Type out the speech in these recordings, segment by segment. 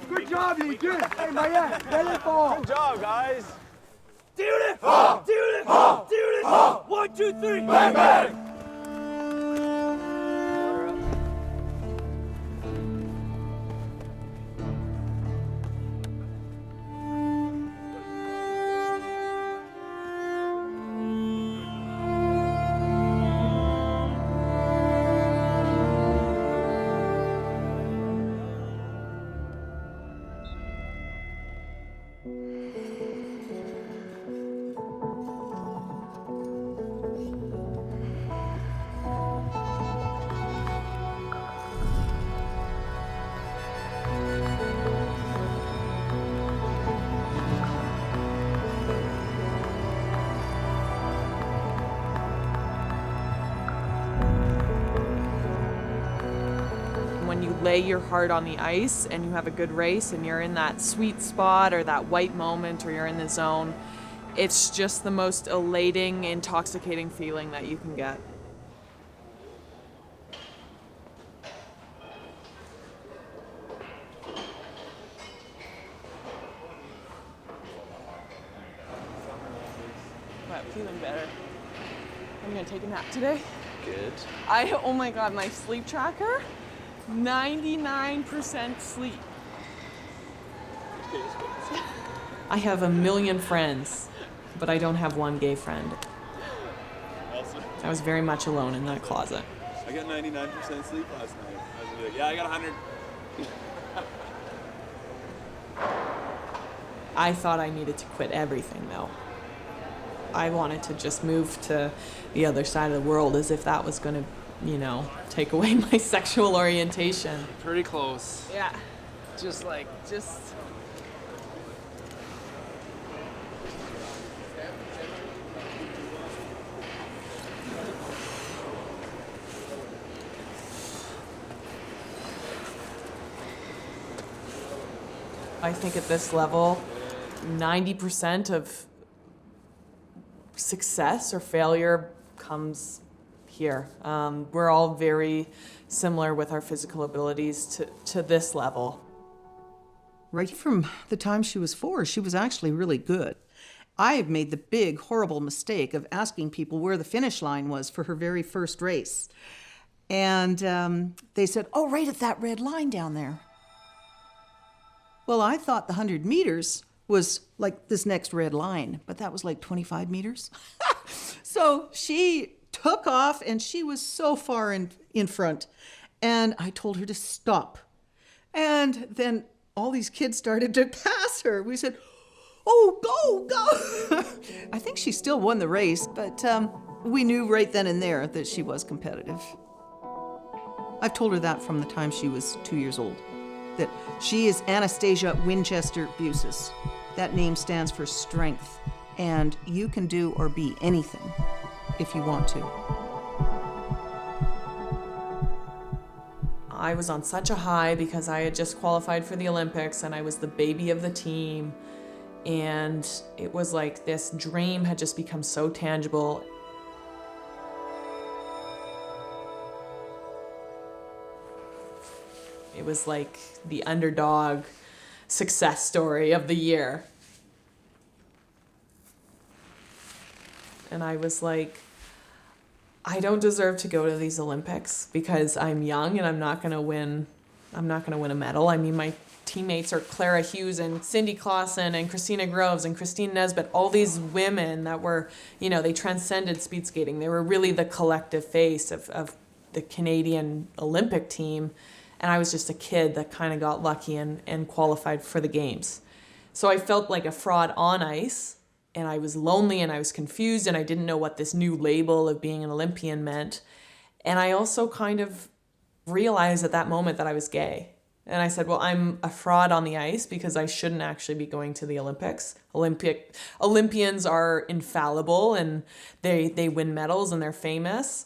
Good job, you good. Hey, Maya, let it fall. Good job, guys. Beautiful! Beautiful! Beautiful! 1, 2, 3! Bang, bang! When you lay your heart on the ice and you have a good race and you're in that sweet spot or that white moment or you're in the zone, it's just the most elating, intoxicating feeling that you can get. But feeling better. I'm gonna take a nap today. Good. Oh my God, my sleep tracker, 99% sleep. I have a million friends, but I don't have one gay friend. Awesome. I was very much alone in that closet. I got 99% sleep last night. I got 100. I thought I needed to quit everything though. I wanted to just move to the other side of the world as if that was going to, take away my sexual orientation. Pretty close. Yeah. Just I think at this level, 90% of success or failure comes here. We're all very similar with our physical abilities to this level. Right from the time she was 4, she was actually really good. I have made the big, horrible mistake of asking people where the finish line was for her very first race. And they said, oh, right at that red line down there. Well, I thought the 100 meters was like this next red line, but that was like 25 meters. So she took off and she was so far in front. And I told her to stop. And then all these kids started to pass her. We said, oh, go. I think she still won the race, but we knew right then and there that she was competitive. I've told her that from the time she was 2 years old, that she is Anastasia Winchester Busis. That name stands for strength, and you can do or be anything if you want to. I was on such a high because I had just qualified for the Olympics and I was the baby of the team. And it was like this dream had just become so tangible. It was like the underdog success story of the year. And I was like, I don't deserve to go to these Olympics because I'm young and I'm not going to win a medal. I mean, my teammates are Clara Hughes and Cindy Clausen and Christina Groves and Christine Nesbitt, all these women that were, they transcended speed skating. They were really the collective face of the Canadian Olympic team. And I was just a kid that kind of got lucky and qualified for the games. So I felt like a fraud on ice, and I was lonely and I was confused and I didn't know what this new label of being an Olympian meant. And I also kind of realized at that moment that I was gay. And I said, well, I'm a fraud on the ice because I shouldn't actually be going to the Olympics. Olympians are infallible and they win medals and they're famous.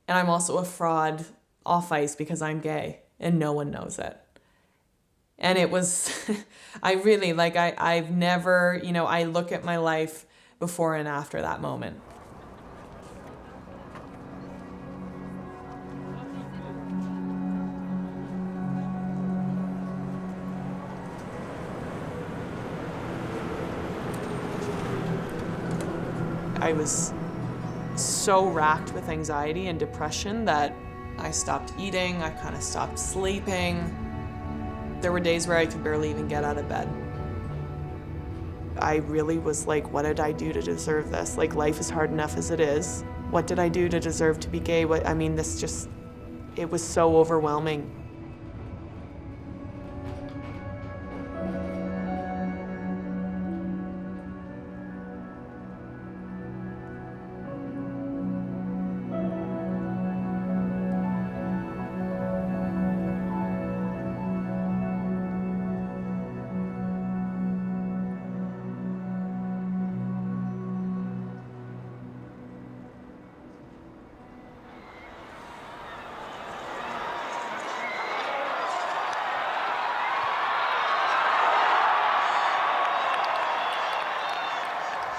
And I'm also a fraud off ice because I'm gay and no one knows it. And it was, I really, like, I've never, you know, I look at my life before and after that moment. I was so racked with anxiety and depression that I stopped eating, I kind of stopped sleeping. There were days where I could barely even get out of bed. I really was like, what did I do to deserve this? Like, life is hard enough as it is. What did I do to deserve to be gay? It was so overwhelming.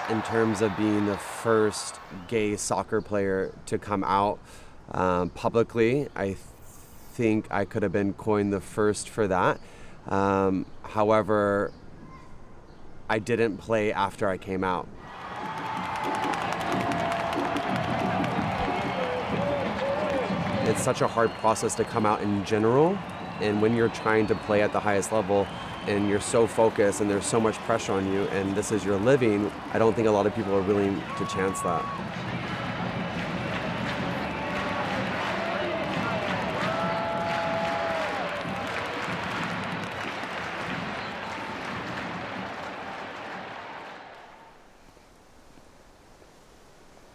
In terms of being the first gay soccer player to come out publicly, I think I could have been coined the first for that. However, I didn't play after I came out. It's such a hard process to come out in general, and when you're trying to play at the highest level, and you're so focused and there's so much pressure on you and this is your living, I don't think a lot of people are willing to chance that.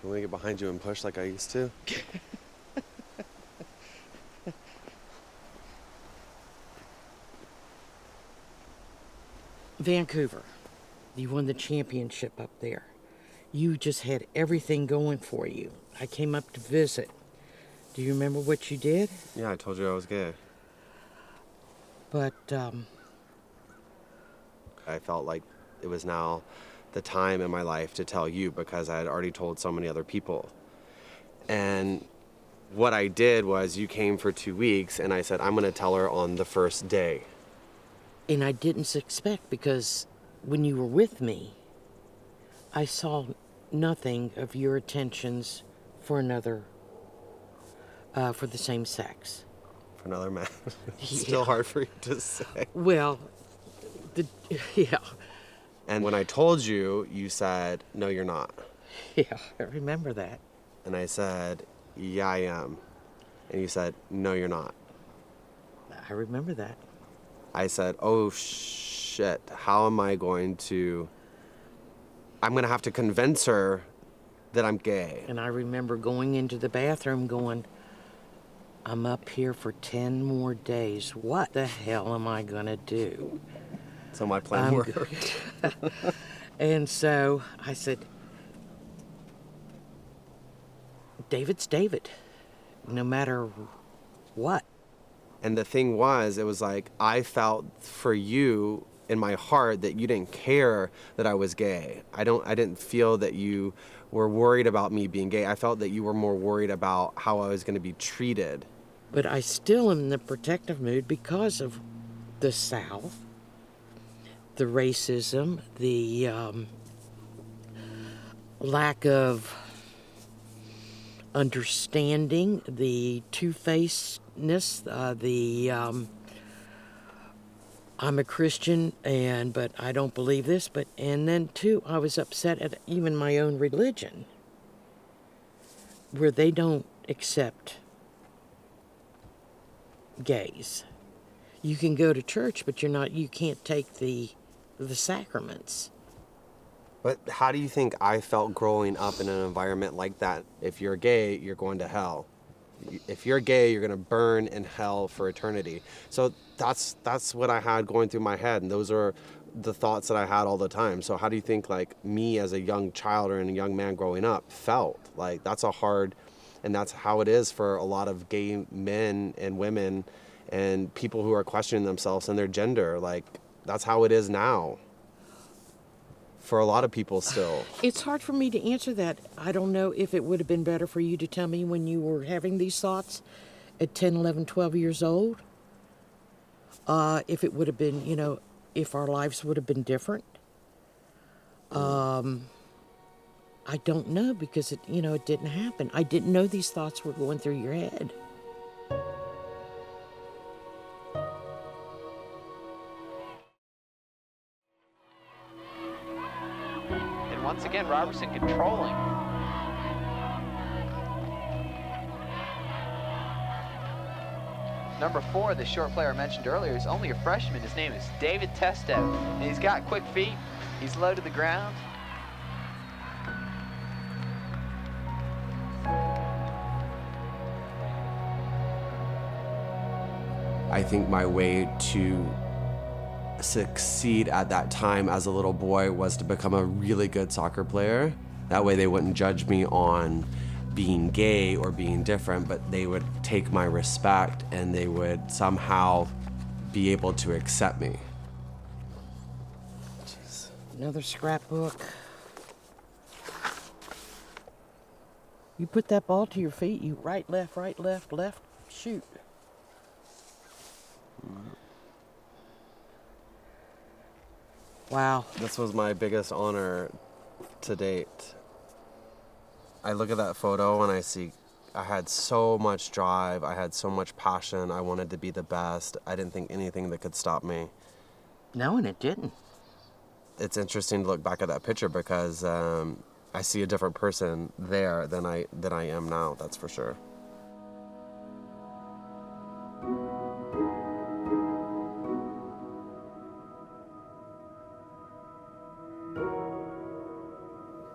You want to get behind you and push like I used to? Vancouver, you won the championship up there. You just had everything going for you. I came up to visit. Do you remember what you did? Yeah, I told you I was gay. But, I felt like it was now the time in my life to tell you because I had already told so many other people. And what I did was you came for 2 weeks and I said, I'm going to tell her on the first day. and I didn't expect, because when you were with me, I saw nothing of your attentions for another, for the same sex. For another man. It's still hard for you to say. Well, yeah. And when I told you, you said, no, you're not. Yeah, I remember that. And I said, yeah, I am. And you said, no, you're not. I remember that. I said, oh, shit, how am I going to... I'm going to have to convince her that I'm gay. And I remember going into the bathroom going, I'm up here for 10 more days. What the hell am I going to do? So my plan worked. And so I said, David's David, no matter what. And the thing was, it was like, I felt for you in my heart that you didn't care that I was gay. I didn't feel that you were worried about me being gay. I felt that you were more worried about how I was going to be treated. But I still am in the protective mood because of the South, the racism, the lack of understanding, the two-facedness, I'm a Christian, but I don't believe this. And then too, I was upset at even my own religion, where they don't accept gays. You can go to church, but you can't take the the sacraments. But how do you think I felt growing up in an environment like that? If you're gay, you're going to hell. If you're gay, you're going to burn in hell for eternity. So that's what I had going through my head, and those are the thoughts that I had all the time. So how do you think like me as a young child or a young man growing up felt? Like that's a hard, and that's how it is for a lot of gay men and women and people who are questioning themselves and their gender. Like that's how it is now. For a lot of people still. It's hard for me to answer that. I don't know if it would have been better for you to tell me when you were having these thoughts at 10, 11, 12 years old. If it would have been, if our lives would have been different. I don't know because it didn't happen. I didn't know these thoughts were going through your head. Once again, Robertson controlling. Number 4, the short player I mentioned earlier, is only a freshman. His name is David Testo, and he's got quick feet. He's low to the ground. I think my way to succeed at that time as a little boy was to become a really good soccer player. That way they wouldn't judge me on being gay or being different, but they would take my respect and they would somehow be able to accept me. Jeez. Another scrapbook. You put that ball to your feet, you right, left, shoot. Wow. This was my biggest honor to date. I look at that photo and I see I had so much drive, I had so much passion, I wanted to be the best. I didn't think anything that could stop me. No, and it didn't. It's interesting to look back at that picture because I see a different person there than I am now, that's for sure.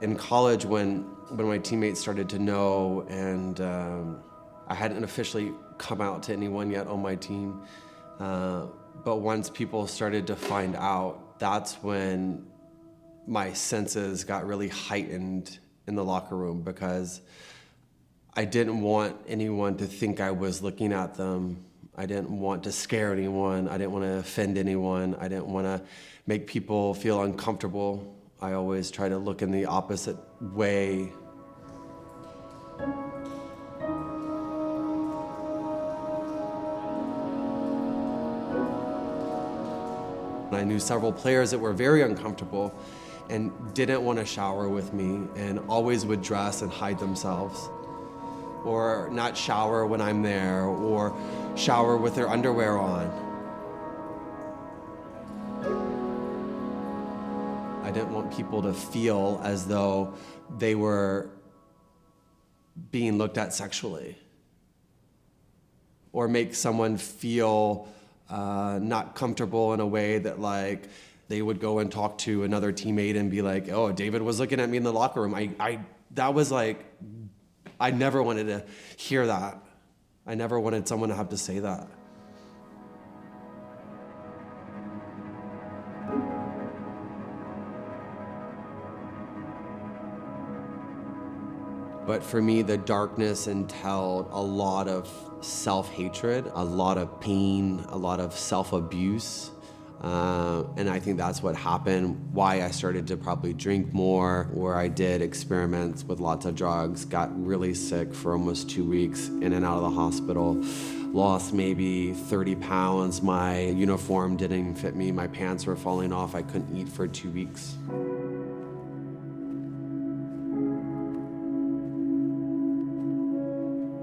In college, when my teammates started to know, and I hadn't officially come out to anyone yet on my team, but once people started to find out, that's when my senses got really heightened in the locker room because I didn't want anyone to think I was looking at them. I didn't want to scare anyone. I didn't want to offend anyone. I didn't want to make people feel uncomfortable. I always try to look in the opposite way. I knew several players that were very uncomfortable and didn't want to shower with me and always would dress and hide themselves, or not shower when I'm there, or shower with their underwear on. I didn't want people to feel as though they were being looked at sexually, or make someone feel not comfortable in a way that like they would go and talk to another teammate and be like, oh, David was looking at me in the locker room. That was like, I never wanted to hear that. I never wanted someone to have to say that. But for me, the darkness entailed a lot of self-hatred, a lot of pain, a lot of self-abuse. And I think that's what happened, why I started to probably drink more, where I did experiments with lots of drugs, got really sick for almost 2 weeks, in and out of the hospital, lost maybe 30 pounds. My uniform didn't even fit me. My pants were falling off. I couldn't eat for 2 weeks.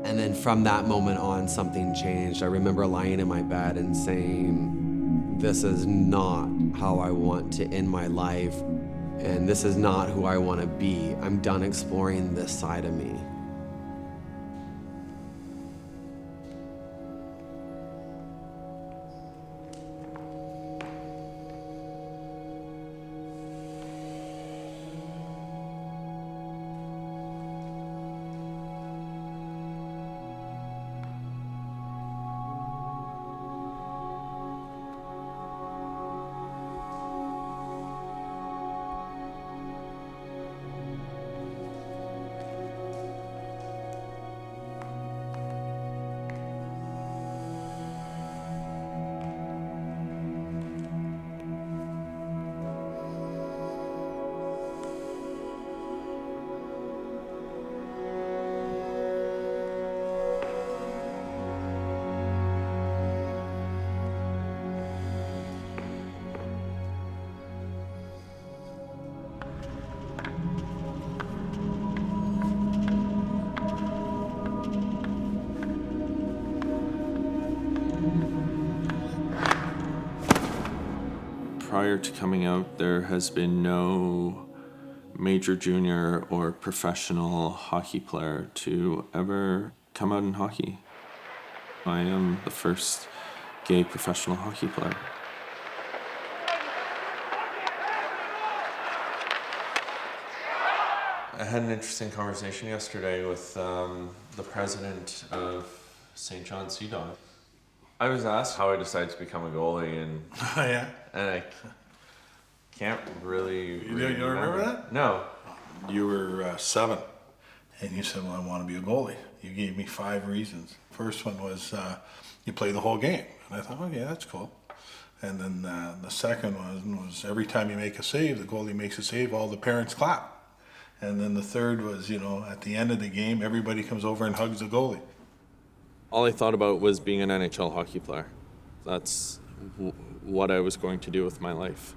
And then from that moment on, something changed. I remember lying in my bed and saying, this is not how I want to end my life, and this is not who I want to be. I'm done exploring this side of me. Prior to coming out, there has been no major, junior, or professional hockey player to ever come out in hockey. I am the first gay professional hockey player. I had an interesting conversation yesterday with the president of St. John Sea Dog. I was asked how I decided to become a goalie, and and I can't really. You don't remember that? No. You were 7, and you said, "Well, I want to be a goalie." You gave me 5 reasons. First one was you play the whole game, and I thought, "Okay, that's cool." And then the second one was every time you make a save, the goalie makes a save, all the parents clap. And then the third was, at the end of the game, everybody comes over and hugs the goalie. All I thought about was being an NHL hockey player. That's what I was going to do with my life.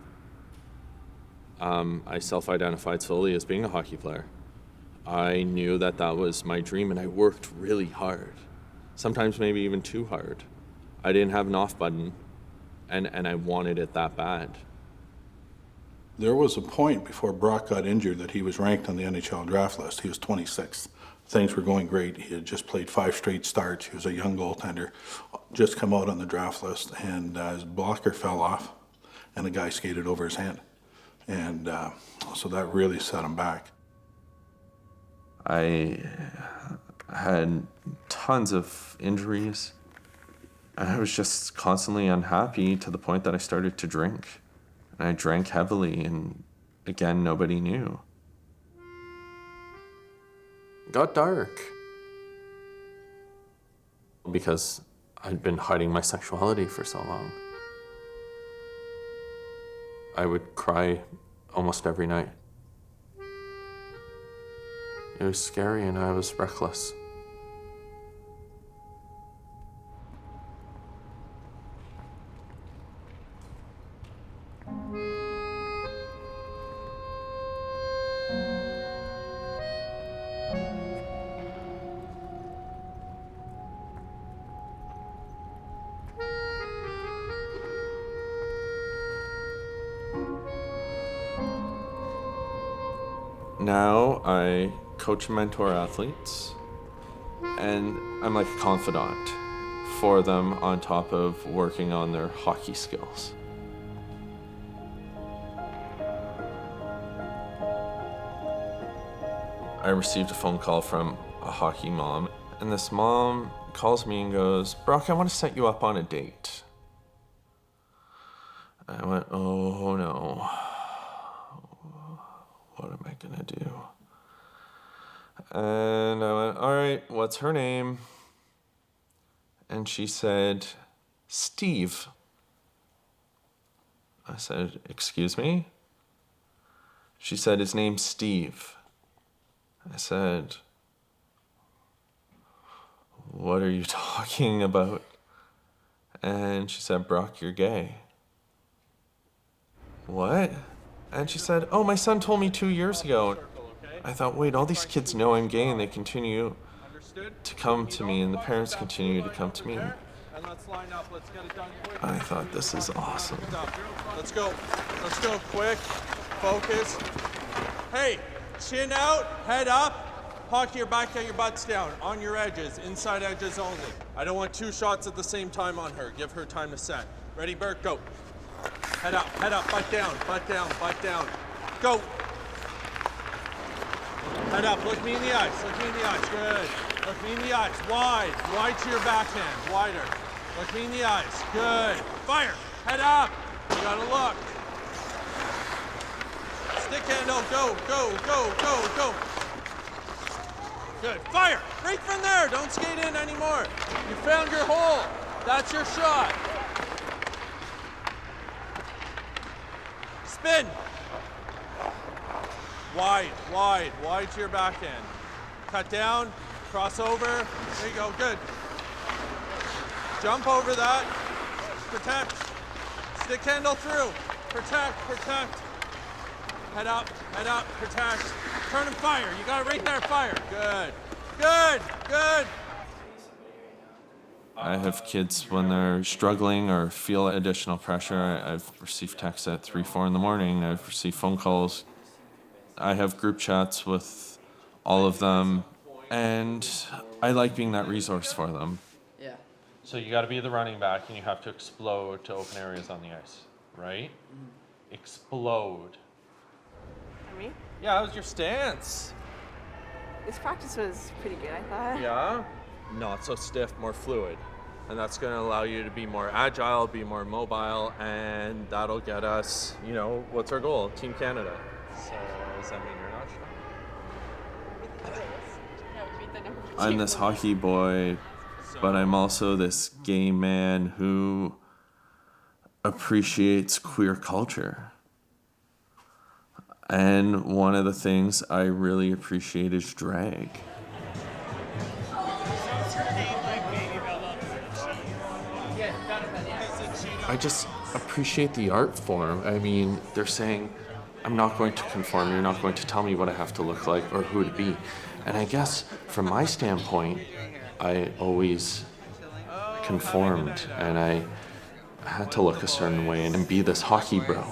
I self-identified solely as being a hockey player. I knew that that was my dream, and I worked really hard. Sometimes maybe even too hard. I didn't have an off button, and I wanted it that bad. There was a point before Brock got injured that he was ranked on the NHL draft list. He was 26th. Things were going great. He had just played 5 straight starts. He was a young goaltender, just come out on the draft list, and his blocker fell off, and the guy skated over his hand. And so that really set him back. I had tons of injuries. I was just constantly unhappy to the point that I started to drink. And I drank heavily, and again, nobody knew. It got dark. Because I'd been hiding my sexuality for so long. I would cry almost every night. It was scary, and I was reckless. Now I coach and mentor athletes, and I'm like a confidant for them on top of working on their hockey skills. I received a phone call from a hockey mom, and this mom calls me and goes, "Brock, I want to set you up on a date." I went, "Oh no. What am I gonna do?" And I went, "All right, what's her name?" And she said, "Steve." I said, "Excuse me?" She said, "His name's Steve." I said, "What are you talking about?" And she said, "Brock, you're gay." What? And she said, "Oh, my son told me 2 years ago." I thought, wait, all these kids know I'm gay, and they continue to come to me, and the parents continue to come to me. I thought, this is awesome. Let's go. Let's go quick. Focus. Hey, chin out, head up. Hock your back, get your butts down. On your edges, inside edges only. I don't want 2 shots at the same time on her. Give her time to set. Ready, Bert? Go. Head up, butt down, butt down, butt down. Go. Head up, look me in the eyes, look me in the eyes, good. Look me in the eyes, wide to your backhand, wider. Look me in the eyes, good. Fire, head up, you gotta look. Stick handle, go, go, go, go, go. Good, fire, right from there, don't skate in anymore. You found your hole, that's your shot. Spin. Wide to your backhand. Cut down, cross over. There you go, good. Jump over that. Protect. Stick handle through. Protect. Head up, protect. Turn and fire. You got it right there, fire. Good. I have kids when they're struggling or feel additional pressure. I've received texts at 3, 4 in the morning. I've received phone calls. I have group chats with all of them, and I like being that resource for them. Yeah. So you got to be the running back, and you have to explode to open areas on the ice, right? Explode. For me? Yeah, that was your stance. This practice was pretty good, I thought. Yeah? Not so stiff, more fluid. And that's going to allow you to be more agile, be more mobile, and that'll get us, you know, what's our goal? Team Canada. So does that mean you're not sure? I'm this hockey boy, but I'm also this gay man who appreciates queer culture. And one of the things I really appreciate is drag. I just appreciate the art form. I mean, they're saying, I'm not going to conform, you're not going to tell me what I have to look like or who to be. And I guess from my standpoint, I always conformed and I had to look a certain way and be this hockey bro.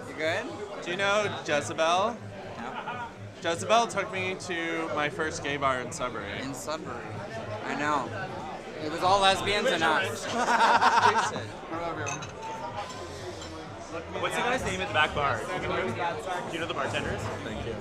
You good? Do you know Jezebel? Jezebel took me to my first gay bar in Sudbury. In Sudbury. I know. It was all lesbians and us. What's the guy's name at the back bar? Do you know the bartenders? Thank you.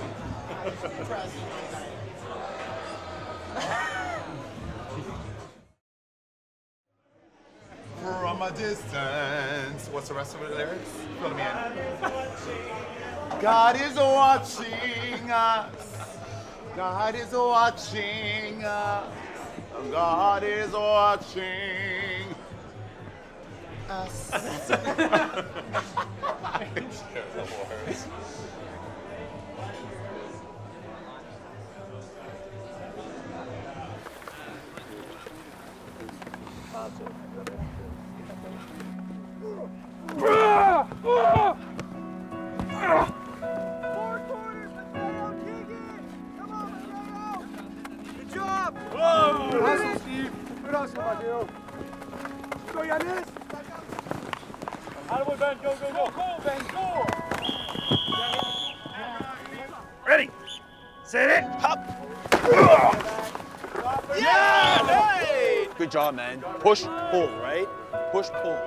From a distance. What's the rest of the lyrics? Fill me in. God is watching us. God is watching us. God is watching us. Good job! Whoa! Hustle, Steve. Good hustle, Mateo. Go, Yanis! Out of the way, Ben. Go, go, go. Go, Ben, go! Ready, set it, hop. Yeah! Hey! Good job, man. Push, pull, right? Push, pull.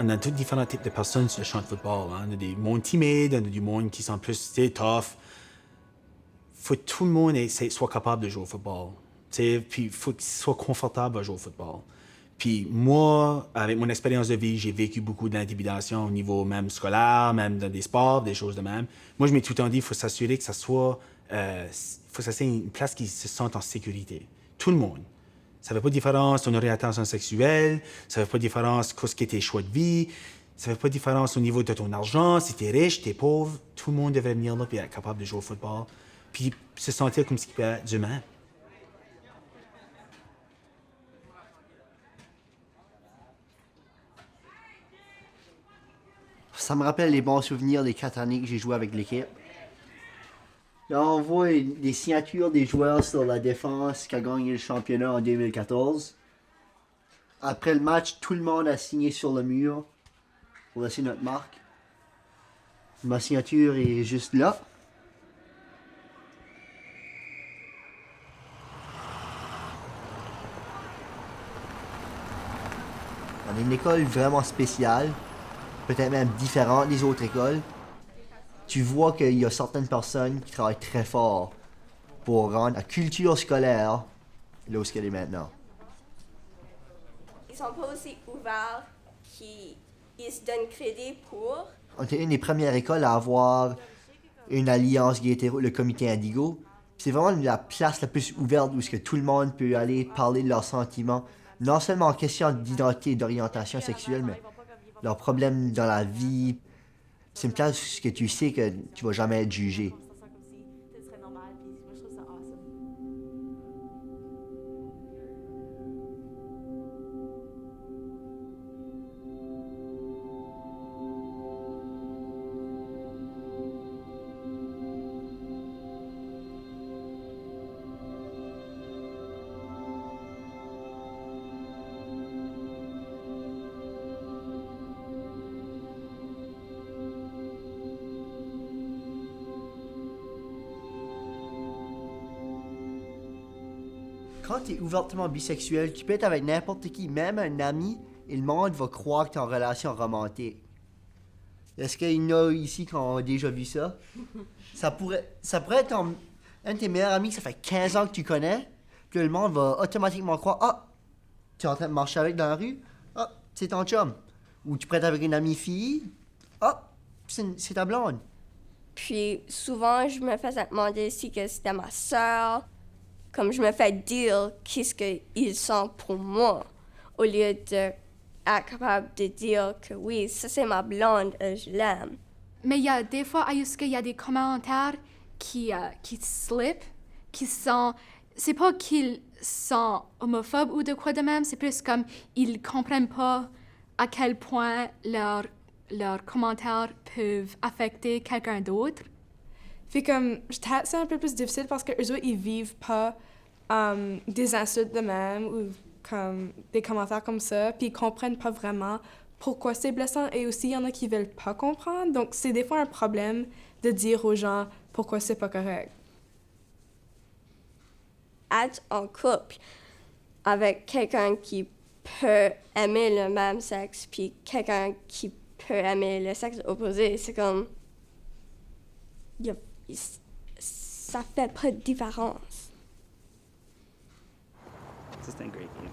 On a tous différents types de personnes sur le champ de football. Hein. On a des mondes timides, on a du monde qui sont plus tough. Faut que tout le monde soit capable de jouer au football. Puis il faut qu'il soit confortable à jouer au football. Puis moi, avec mon expérience de vie, j'ai vécu beaucoup d'intimidation au niveau même scolaire, même dans des sports, des choses de même. Moi, je m'ai tout le temps dit, il faut s'assurer que ça soit une place qui se sente en sécurité. Tout le monde. Ça ne fait pas de différence ton orientation sexuelle, ça ne fait pas de différence ce qui est tes choix de vie, ça ne fait pas de différence au niveau de ton argent, si tu es riche, tu es pauvre, tout le monde devrait venir là et être capable de jouer au football, puis se sentir comme ce qui peut être humain. Ça me rappelle les bons souvenirs des 4 années que j'ai joué avec l'équipe. Là, on voit des signatures des joueurs sur la défense qui a gagné le championnat en 2014. Après le match, tout le monde a signé sur le mur pour laisser notre marque. Ma signature est juste là. On est une école vraiment spéciale, peut-être même différente des autres écoles. Tu vois qu'il y a certaines personnes qui travaillent très fort pour rendre la culture scolaire là où elle est maintenant. Ils sont pas aussi ouverts qu'ils se donnent crédit pour. On était une des premières écoles à avoir une alliance gay-hétéro, le comité Indigo. C'est vraiment la place la plus ouverte où tout le monde peut aller parler de leurs sentiments non seulement en question d'identité et d'orientation sexuelle, mais leurs problèmes dans la vie. C'est une place où tu sais que tu vas jamais être jugé. Quand tu es ouvertement bisexuel, tu peux être avec n'importe qui, même un ami, et le monde va croire que tu es en relation romantique. Est-ce qu'il y en a ici qui ont déjà vu ça? Ça pourrait être un de tes meilleurs amis que ça fait 15 ans que tu connais, puis là, le monde va automatiquement croire « Ah, tu es en train de marcher avec dans la rue? Ah, c'est ton chum. » Ou tu pourrais être avec une amie fille? « Ah, c'est ta blonde. » Puis souvent, je me faisais demander si que c'était ma sœur. Comme je me fais dire qu'est-ce qu'ils sont pour moi, au lieu d'être capable de dire que oui, ça c'est ma blonde, je l'aime. Mais il y a des fois, il y a des commentaires qui slip, qui sont... C'est pas qu'ils sont homophobes ou de quoi de même, c'est plus comme ils comprennent pas à quel point leurs commentaires peuvent affecter quelqu'un d'autre. Fait comme, c'est un peu plus difficile parce que eux autres, ils vivent pas des insultes de même ou comme des commentaires comme ça, puis ils comprennent pas vraiment pourquoi c'est blessant, et aussi, il y en a qui veulent pas comprendre. Donc, c'est des fois un problème de dire aux gens pourquoi c'est pas correct. Être en couple avec quelqu'un qui peut aimer le même sexe, puis quelqu'un qui peut aimer le sexe opposé, c'est comme... ça fait pas de différence. Ça, c'est un great game.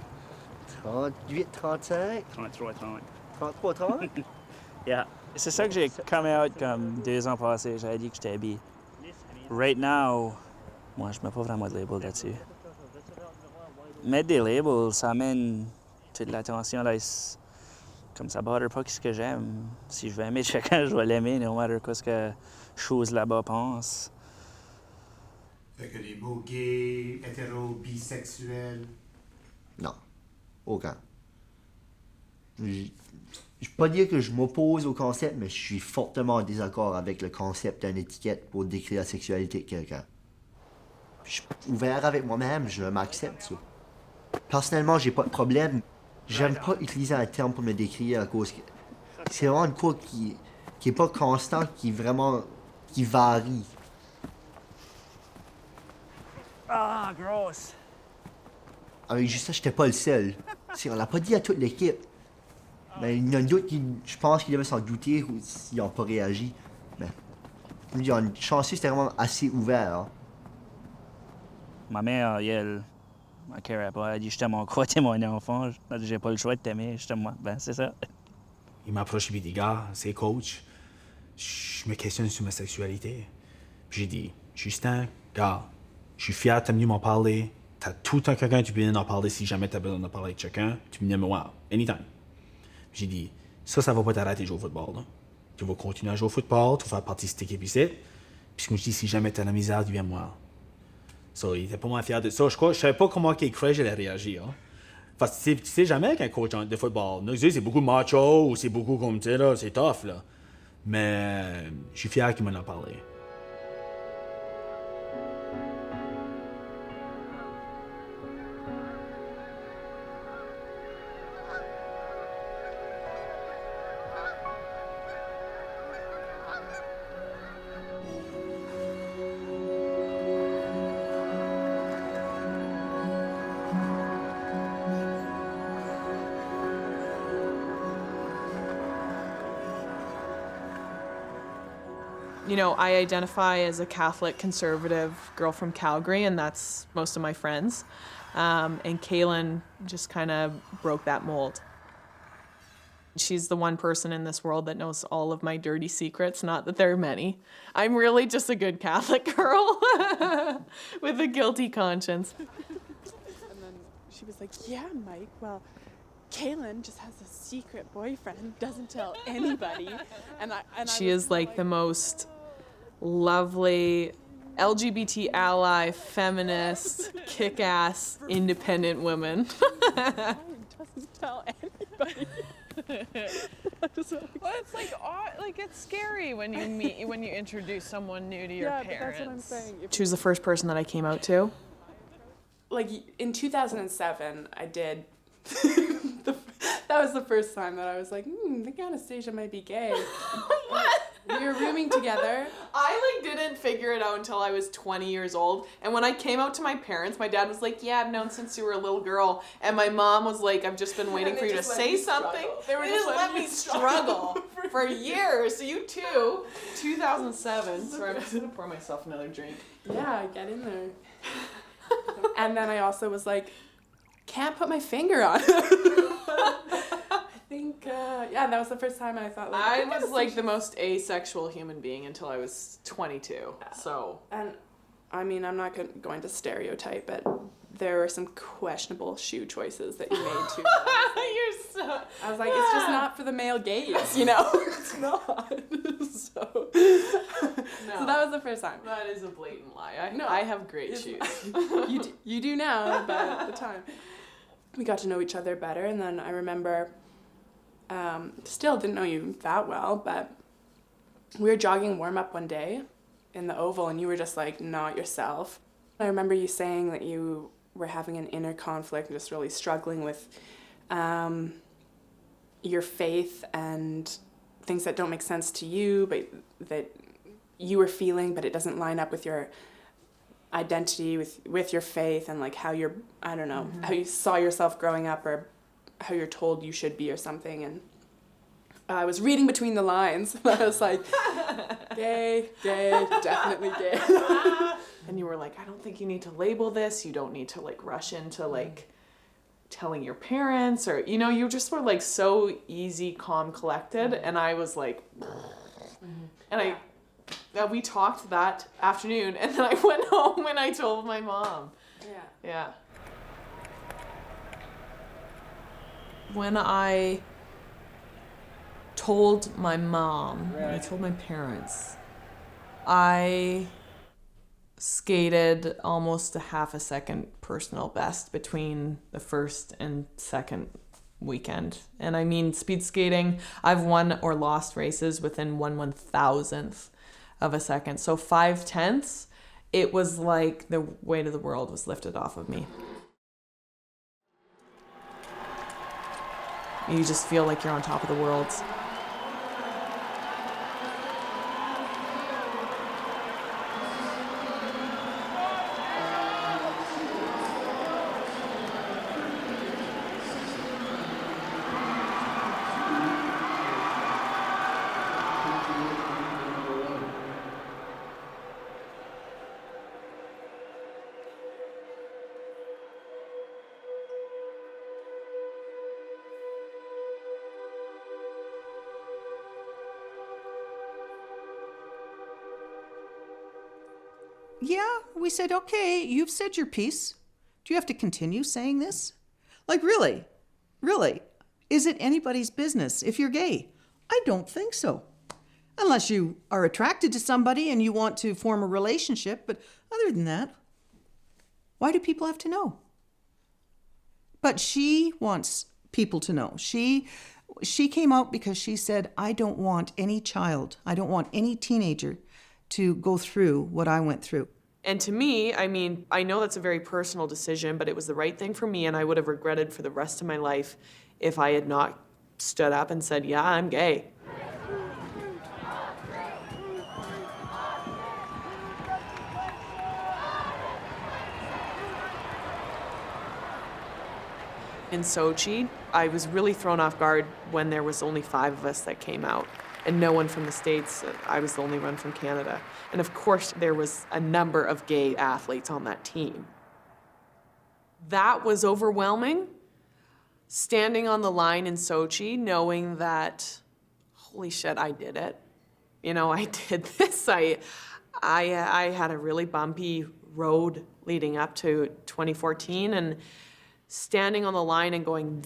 38, 35? 33, 30. 33, 30? Yeah. C'est ça que j'ai come out comme 2 ans passés. J'avais dit que j'étais bi. Right now, moi, je mets pas vraiment de label là-dessus. Mettre des labels, ça amène toute l'attention là. Comme ça bother pas ce que j'aime. Si je veux aimer chacun, je vais l'aimer, no matter quoi ce que chose là-bas pense. Fait que les mots gay, hétéro, bisexuel. Non, aucun. Je peux pas dire que je m'oppose au concept, mais je suis fortement en désaccord avec le concept d'une étiquette pour décrire la sexualité de quelqu'un. Je suis ouvert avec moi-même, je m'accepte ça. Personnellement, j'ai pas de problème. J'aime pas utiliser un terme pour me décrire à cause que c'est vraiment une quoi qui est pas constant, qui varie. Ah, gross! Avec juste ça, j'étais pas le seul. On l'a pas dit à toute l'équipe. Mais il y en a d'autres qui, je pense qu'ils devaient s'en douter ou s'ils n'ont pas réagi. Mais il y a une chance, c'était vraiment assez ouvert. Hein. Ma mère, elle carait pas. Elle dit, je t'aime encore, t'es mon enfant. J'ai pas le choix de t'aimer, je t'aime moi. Ben, c'est ça. Il m'approche et dit, gars, c'est coach. Je me questionne sur ma sexualité. Puis j'ai dit, Justin, gars, je suis fier de t'amener m'en parler. T'as tout le temps quelqu'un, tu peux venir en parler si jamais t'as besoin de parler avec quelqu'un. Tu me dis, wow, anytime. J'ai dit, ça va pas t'arrêter de jouer au football. Là. Tu vas continuer à jouer au football, tu vas faire partie de cette équipe ici. Puis je me dis, si jamais t'as la misère, tu viens me voir. So, il était pas moins fier de ça. Je savais pas comment Craig allait réagir. Hein. Parce que tu sais jamais qu'un coach de football, là, c'est beaucoup macho, ou c'est beaucoup comme, tu sais, là, c'est tough, là. Mais je suis fier qu'il m'en a parlé. You know, I identify as a Catholic conservative girl from Calgary, and that's most of my friends. And Kaylin just kind of broke that mold. She's the one person in this world that knows all of my dirty secrets, not that there are many. I'm really just a good Catholic girl with a guilty conscience. she was like, yeah, Mike, well, Kaylin just has a secret boyfriend, doesn't tell anybody. She is like the most lovely LGBT ally, feminist, kick-ass, independent woman. Doesn't tell anybody. Well, it's like it's scary when you introduce someone new to your parents. Yeah, but that's what I'm saying. She was the first person that I came out to. Like in 2007, I did. That was the first time that I was like, I think Anastasia might be gay. What? We were rooming together. I didn't figure it out until I was 20 years old. And when I came out to my parents, my dad was like, yeah, I've known since you were a little girl. And my mom was like, I've just been waiting for you to say something. They just let me struggle for years. So you too, 2007. Sorry, I'm just gonna pour myself another drink. Yeah, get in there. And then I also was like, can't put my finger on it. I think, that was the first time I thought, like... I was, like, the most asexual human being until I was 22, so... And, I mean, I'm not going to stereotype, but there were some questionable shoe choices that you made, too. I was like, it's just not for the male gaze, you know? It's not. So that was the first time. That is a blatant lie. I have great shoes. You do now, but at the time. We got to know each other better, and then I remember... still didn't know you that well, but we were jogging warm-up one day in the Oval, and you were just, like, not yourself. I remember you saying that you were having an inner conflict and just really struggling with your faith and things that don't make sense to you, but that you were feeling, but it doesn't line up with your identity, with your faith, and, like, how you're, I don't know, how you saw yourself growing up, or how you're told you should be or something. And I was reading between the lines, and I was like, gay, definitely gay. And you were like, I don't think you need to label this. You don't need to, like, rush into, like, telling your parents, or, you know, you just were, like, so easy, calm, collected. And I was like, and we talked that afternoon, and then I went home and I told my mom. Yeah. When I told my mom, when I told my parents, I skated almost a half a second personal best between the first and second weekend. And I mean, speed skating, I've won or lost races within 1/1000th of a second. So 5/10, it was like the weight of the world was lifted off of me. You just feel like you're on top of the world. Yeah, we said, okay, you've said your piece. Do you have to continue saying this? Like, really? Really? Is it anybody's business if you're gay? I don't think so. Unless you are attracted to somebody and you want to form a relationship, but other than that, why do people have to know? But she wants people to know. She came out because she said, I don't want any child, I don't want any teenager to go through what I went through. And to me, I mean, I know that's a very personal decision, but it was the right thing for me, and I would have regretted for the rest of my life if I had not stood up and said, yeah, I'm gay. In Sochi, I was really thrown off guard when there was only 5 of us that came out, and no one from the States. I was the only one from Canada. And of course, there was a number of gay athletes on that team. That was overwhelming, standing on the line in Sochi, knowing that, holy shit, I did it. You know, I did this. I had a really bumpy road leading up to 2014, and standing on the line and going,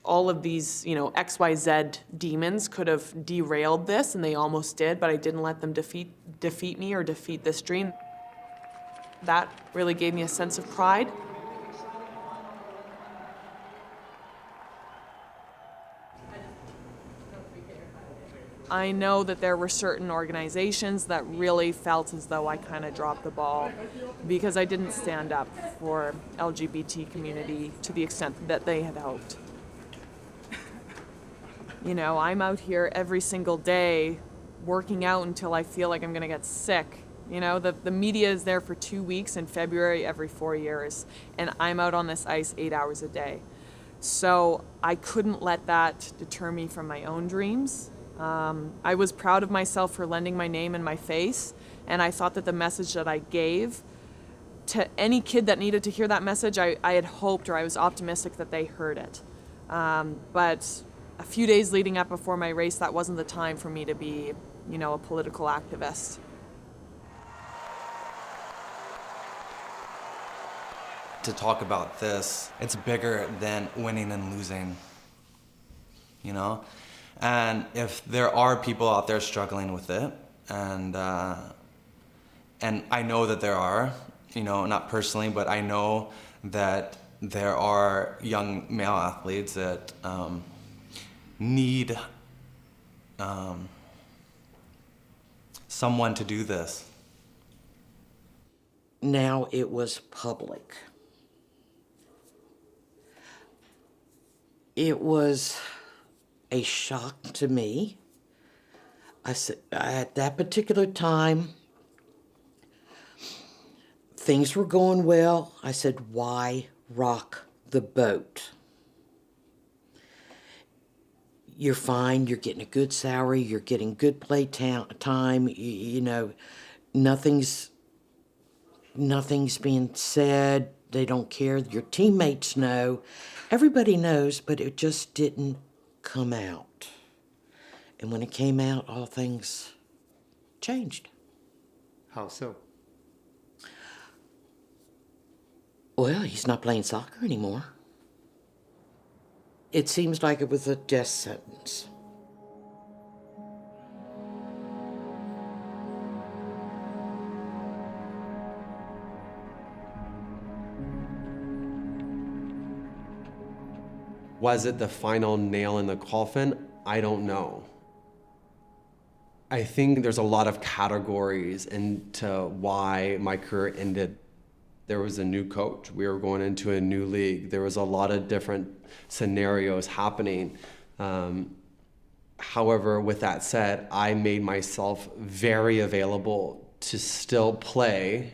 all of these, XYZ demons could have derailed this, and they almost did, but I didn't let them defeat me or defeat this dream. That really gave me a sense of pride. I know that there were certain organizations that really felt as though I kind of dropped the ball because I didn't stand up for LGBT community to the extent that they had hoped. I'm out here every single day working out until I feel like I'm going to get sick. The media is there for 2 weeks in February every 4 years, and I'm out on this ice 8 hours a day. So I couldn't let that deter me from my own dreams. I was proud of myself for lending my name and my face, and I thought that the message that I gave to any kid that needed to hear that message, I had hoped, or I was optimistic that they heard it. But a few days leading up before my race, that wasn't the time for me to be, a political activist. To talk about this, it's bigger than winning and losing, And if there are people out there struggling with it, and I know that there are, not personally, but I know that there are young male athletes that need someone to do this. Now it was public. It was a shock to me. I said, at that particular time, things were going well. I said, why rock the boat? You're fine, you're getting a good salary, you're getting good play time, nothing's being said, they don't care, your teammates know, everybody knows, but it just didn't come out. And when it came out, all things changed. How so? Well, he's not playing soccer anymore. It seems like it was a death sentence. Was it the final nail in the coffin? I don't know. I think there's a lot of categories into why my career ended. There was a new coach. We were going into a new league. There was a lot of different scenarios happening. However, with that said, I made myself very available to still play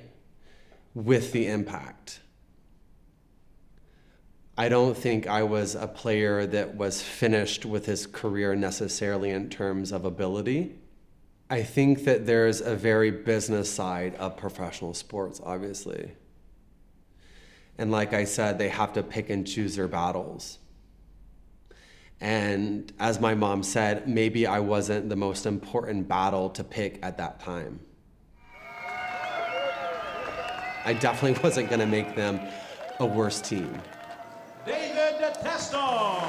with the impact. I don't think I was a player that was finished with his career necessarily in terms of ability. I think that there's a very business side of professional sports, obviously. And like I said, they have to pick and choose their battles. And as my mom said, maybe I wasn't the most important battle to pick at that time. I definitely wasn't going to make them a worse team. David Testo.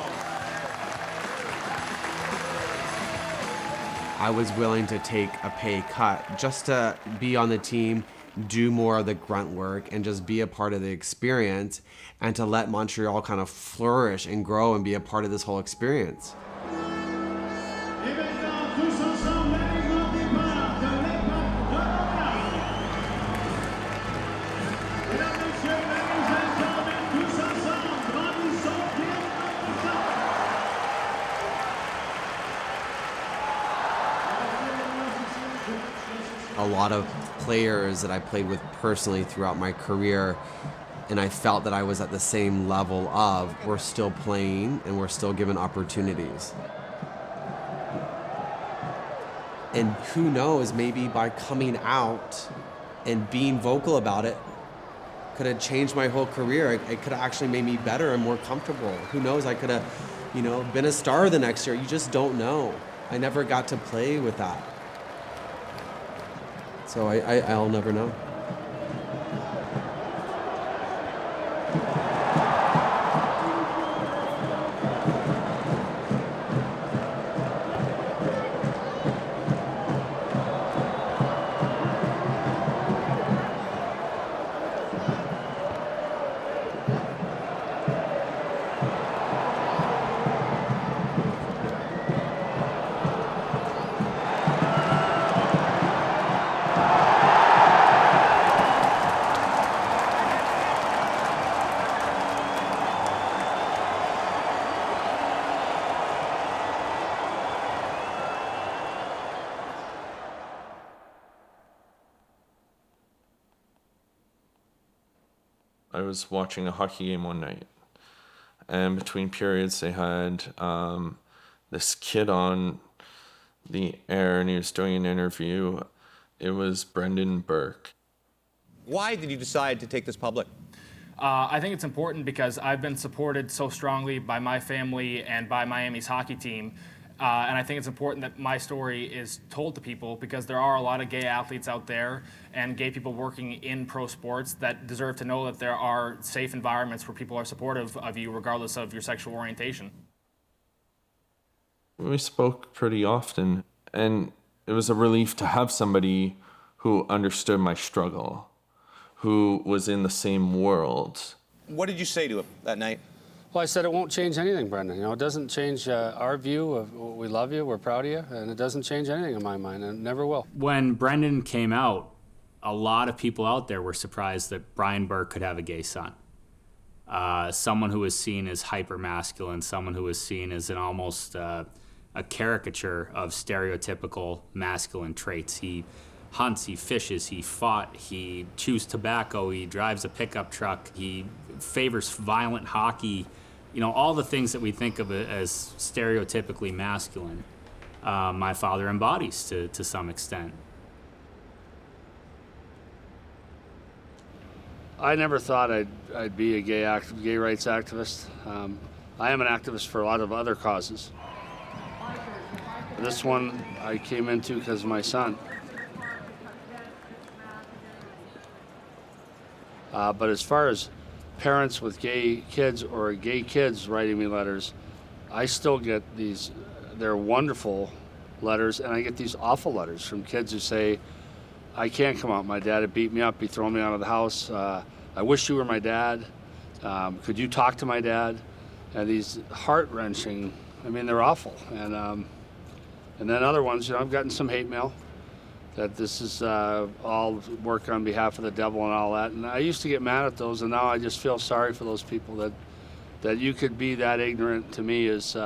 I was willing to take a pay cut just to be on the team, do more of the grunt work, and just be a part of the experience, and to let Montreal kind of flourish and grow and be a part of this whole experience. A lot of players that I played with personally throughout my career, and I felt that I was at the same level of, we're still playing and we're still given opportunities. And who knows, maybe by coming out and being vocal about it could have changed my whole career. It could have actually made me better and more comfortable. Who knows, I could have, been a star the next year. You just don't know. I never got to play with that. So I'll never know. I was watching a hockey game one night, and between periods they had this kid on the air, and he was doing an interview. It was Brendan Burke. Why did you decide to take this public? I think it's important because I've been supported so strongly by my family and by Miami's hockey team. And I think it's important that my story is told to people because there are a lot of gay athletes out there and gay people working in pro sports that deserve to know that there are safe environments where people are supportive of you regardless of your sexual orientation. We spoke pretty often, and it was a relief to have somebody who understood my struggle, who was in the same world. What did you say to him that night? Well, I said it won't change anything, Brendan. You know, it doesn't change our view of we love you, we're proud of you, and it doesn't change anything in my mind, and it never will. When Brendan came out, a lot of people out there were surprised that Brian Burke could have a gay son. Someone who was seen as hyper-masculine, someone who was seen as an almost a caricature of stereotypical masculine traits. He hunts, he fishes, he fought, he chews tobacco, he drives a pickup truck, he favors violent hockey, you know, all the things that we think of as stereotypically masculine, my father embodies to some extent. I never thought I'd be a gay rights activist. I am an activist for a lot of other causes. This one I came into because of my son. But as far as parents with gay kids or gay kids writing me letters, I still get these, they're wonderful letters, and I get these awful letters from kids who say, I can't come out. My dad had beat me up. He threw me out of the house. I wish you were my dad. Could you talk to my dad? And these heart-wrenching, I mean, they're awful. And then other ones, you know, I've gotten some hate mail that this is all work on behalf of the devil and all that. And I used to get mad at those, and now I just feel sorry for those people that you could be that ignorant. To me is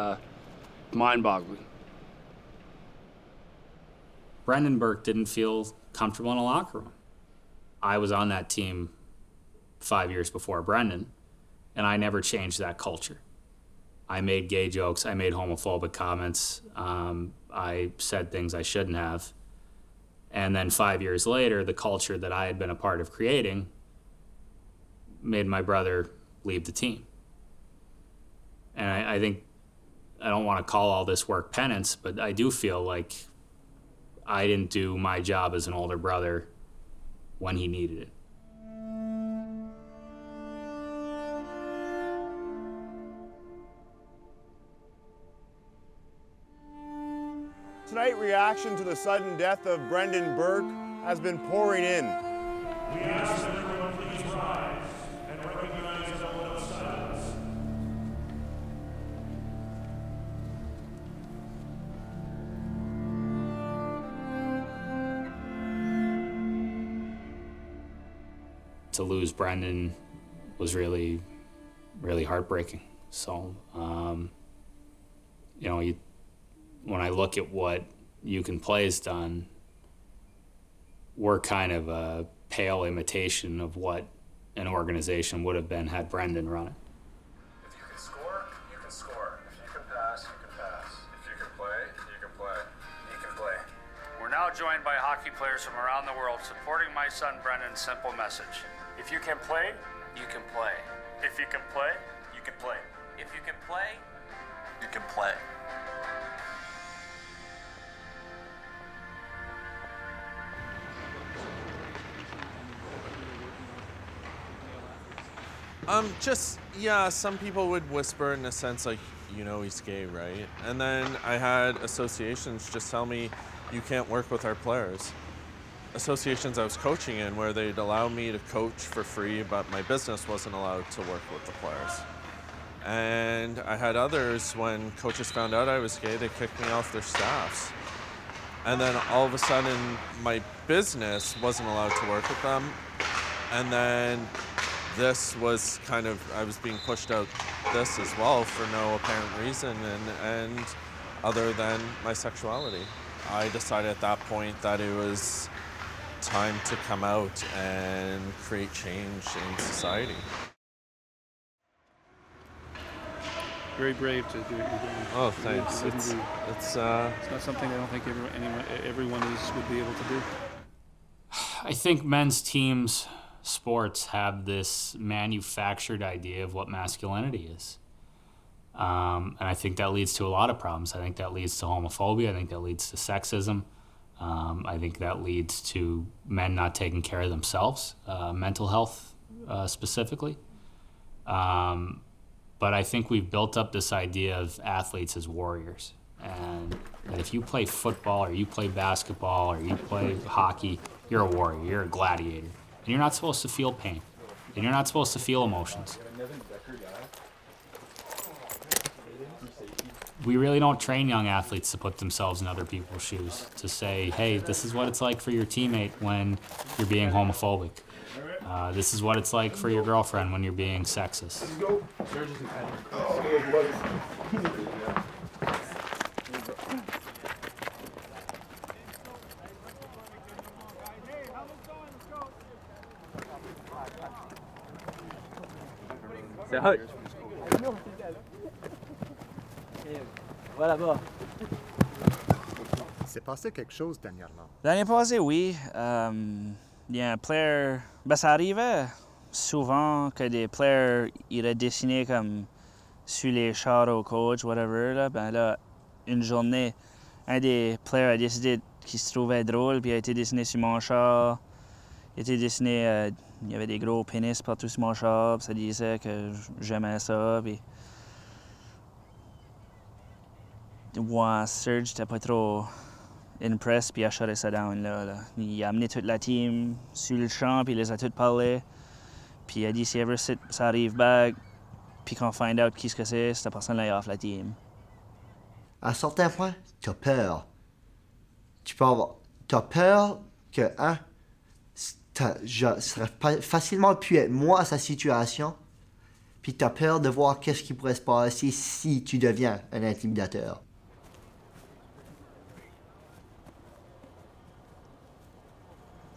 mind-boggling. Brendan Burke didn't feel comfortable in a locker room. I was on that team 5 years before Brendan, and I never changed that culture. I made gay jokes, I made homophobic comments, I said things I shouldn't have. And then 5 years later, the culture that I had been a part of creating made my brother leave the team. And I think, I don't want to call all this work penance, but I do feel like I didn't do my job as an older brother when he needed it. Tonight, reaction to the sudden death of Brendan Burke has been pouring in. We ask that everyone please rise and recognize a moment of silence. To lose Brendan was really, really heartbreaking. So, you know, when I look at what You Can Play has done, we're kind of a pale imitation of what an organization would have been had Brendan run it. If you can score, you can score. If you can pass, you can pass. If you can play, you can play. You can play. We're now joined by hockey players from around the world supporting my son Brendan's simple message. If you can play, you can play. If you can play, you can play. If you can play, You can play. Some people would whisper in a sense like, you know, he's gay, right? And then I had associations just tell me, you can't work with our players. Associations I was coaching in where they'd allow me to coach for free, but my business wasn't allowed to work with the players. And I had others, when coaches found out I was gay, they kicked me off their staffs. And then all of a sudden, my business wasn't allowed to work with them. And then this was kind of, I was being pushed out this as well for no apparent reason and other than my sexuality. I decided at that point that it was time to come out and create change in society. Very brave to do what you're doing. Oh, thanks. It's It's not something I don't think everyone would be able to do. I think men's teams sports have this manufactured idea of what masculinity is. And I think that leads to a lot of problems. I think that leads to homophobia. I think that leads to sexism. I think that leads to men not taking care of themselves, mental health specifically. But I think we've built up this idea of athletes as warriors. And that if you play football or you play basketball or you play hockey, you're a warrior, you're a gladiator. And you're not supposed to feel pain. And you're not supposed to feel emotions. We really don't train young athletes to put themselves in other people's shoes, to say, hey, this is what it's like for your teammate when you're being homophobic. This is what it's like for your girlfriend when you're being sexist. Voilà, bas. Il s'est passé quelque chose dernièrement. L'année passée, oui. Il y a un player. Ben, ça arrivait souvent que des players iraient dessiner comme sur les chars au coach, whatever. Là. Ben là, une journée, un des players a décidé qu'il se trouvait drôle, puis il a été dessiné sur mon char. Il a été dessiné, il y avait des gros pénis partout sur mon char, puis ça disait que j'aimais ça. Puis... Ouais, Serge n'était pas trop impressed, puis il a shutté ça down. Là. Il a amené toute la team sur le champ, puis il les a tous parlé. Puis il a dit si ever ça arrive back, puis qu'on find out qui ce que c'est, cette personne-là est off la team. À un certain point, tu as peur. Tu peux avoir. Tu as peur que, je serais facilement pu être moi à sa situation, puis tu as peur de voir qu'est-ce qui pourrait se passer si tu deviens un intimidateur.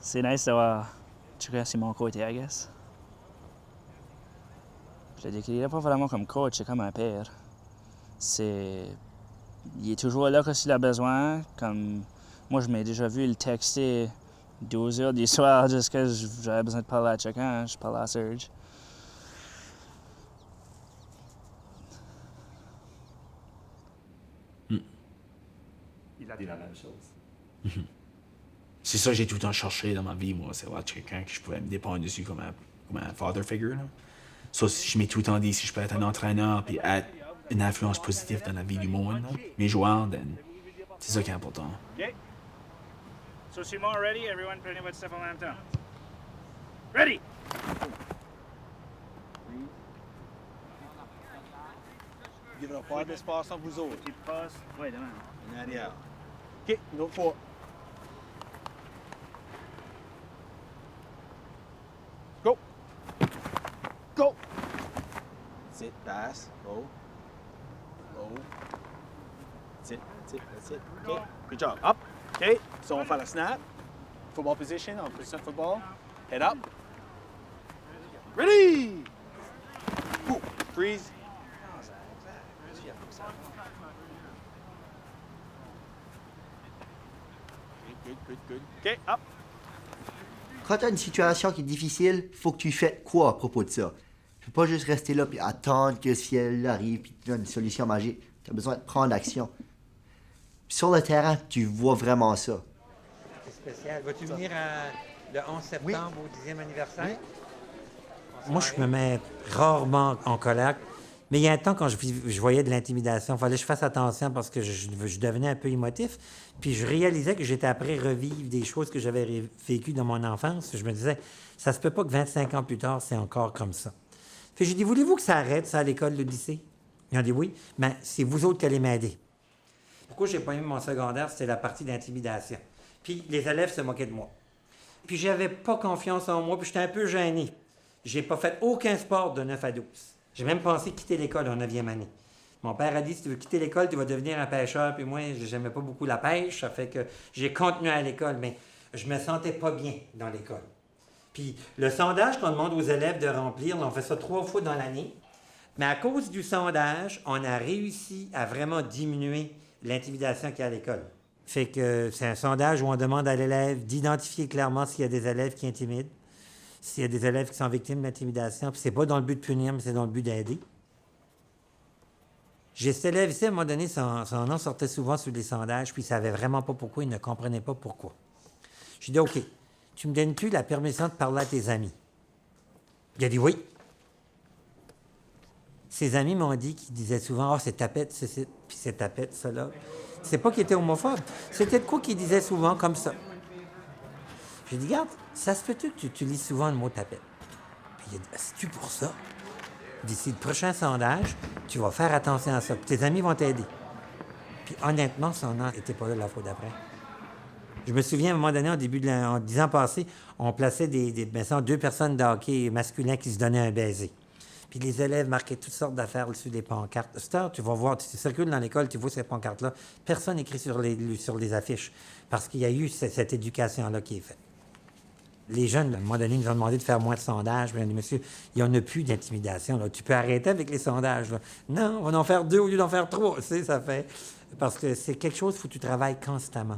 C'est nice d'avoir Chika sur mon côté, I guess. Je le décrirais pas vraiment comme coach, c'est comme un père. Il est toujours là quand il a besoin. Comme moi, je m'ai déjà vu le texter 12 heures du soir jusqu'à ce que j'avais besoin de parler à Chika, je parlais à Serge. Il a dit la même chose. C'est ça que j'ai tout le temps cherché dans ma vie, moi. C'est avoir quelqu'un que je pouvais me dépendre dessus comme un father figure. Là. Ça, je m'ai tout le temps dit, si je peux être un entraîneur puis être une influence positive dans la vie du monde, là, mes joueurs, c'est ça qui est important. OK. So, Simon, ready? Everyone prenez votre step en même temps. Ready! Il n'y aura pas d'espace entre vous autres. Tu passes, oui, demain. En arrière. OK, une autre fois. Go! Go! That's it, pass, low. Low. That's it, that's it, that's it. OK, good job. Up. OK, so on va faire la snap. Football position, on position de football. Head up. Ready! Ooh, freeze. Good. OK, up. Quand tu as une situation qui est difficile, faut que tu fasses quoi à propos de ça? Tu peux pas juste rester là puis attendre que le ciel arrive puis tu donnes une solution magique. Tu as besoin de prendre action. Puis sur le terrain, tu vois vraiment ça. C'est spécial. Vas-tu venir le 11 septembre au 10e anniversaire? Oui. Moi, je me mets rarement en colère. Mais il y a un temps, quand je voyais de l'intimidation, il fallait que je fasse attention parce que je devenais un peu émotif. Puis je réalisais que j'étais après revivre des choses que j'avais vécues dans mon enfance. Je me disais, ça se peut pas que 25 ans plus tard, c'est encore comme ça. Puis j'ai dit, voulez-vous que ça arrête, ça, à l'école, le lycée? Ils ont dit oui. Bien, c'est vous autres qui allez m'aider. Pourquoi j'ai pas aimé mon secondaire? C'était la partie d'intimidation. Puis les élèves se moquaient de moi. Puis j'avais pas confiance en moi, puis j'étais un peu gêné. J'ai pas fait aucun sport de 9 à 12. J'ai même pensé quitter l'école en 9e année. Mon père a dit, si tu veux quitter l'école, tu vas devenir un pêcheur. Puis moi, j'aimais pas beaucoup la pêche. Ça fait que j'ai continué à l'école. Mais je me sentais pas bien dans l'école. Puis le sondage qu'on demande aux élèves de remplir, on fait ça 3 fois dans l'année. Mais à cause du sondage, on a réussi à vraiment diminuer l'intimidation qu'il y a à l'école. Fait que c'est un sondage où on demande à l'élève d'identifier clairement s'il y a des élèves qui intimident, s'il y a des élèves qui sont victimes d'intimidation. Puis c'est pas dans le but de punir, mais c'est dans le but d'aider. J'ai cet élève ici, à un moment donné, son nom sortait souvent sur les sondages, puis il savait vraiment pas pourquoi, il ne comprenait pas pourquoi. J'ai dit, OK, tu me donnes-tu la permission de parler à tes amis? Il a dit oui. Ses amis m'ont dit qu'il disait souvent, « Ah, c'est tapette, ceci, puis c'est tapette, cela. » C'est pas qu'il était homophobe. C'était de quoi qu'il disait souvent comme ça. J'ai dit, regarde, ça se peut-tu que tu utilises souvent le mot tapette? Puis il a dit, c'est-tu pour ça? D'ici le prochain sondage, tu vas faire attention à ça. Puis tes amis vont t'aider. Puis honnêtement, son nom n'était pas là la fois d'après. Je me souviens, à un moment donné, en 10 ans passés, on plaçait mettons, 2 personnes de hockey masculins qui se donnaient un baiser. Puis les élèves marquaient toutes sortes d'affaires sur des pancartes. Cette heure, tu vas voir, tu circules dans l'école, tu vois ces pancartes-là. Personne n'écrit sur les affiches parce qu'il y a eu cette éducation-là qui est faite. Les jeunes, à un moment donné, nous ont demandé de faire moins de sondages. Puis on a dit, monsieur, il n'y en a plus d'intimidation. Là. Tu peux arrêter avec les sondages. Là. Non, on va en faire 2 au lieu d'en faire 3. Tu sais, ça fait... Parce que c'est quelque chose, il faut que tu travailles constamment.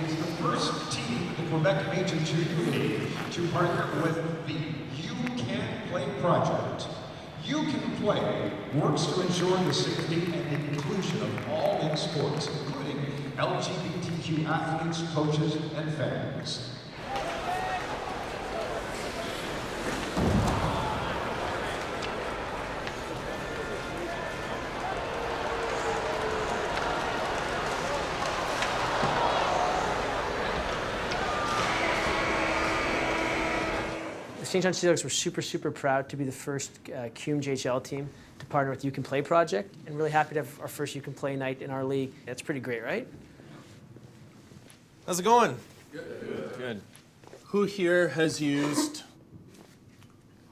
Is the first team in the Quebec Major Junior League to partner with the You Can Play project. You Can Play works to ensure the safety and inclusion of all in sports, including LGBTQ athletes, coaches, and fans. St. John Sea Dogs were super proud to be the first CUME JHL team to partner with You Can Play project, and really happy to have our first You Can Play night in our league. That's pretty great, right? How's it going? Good. Who here has used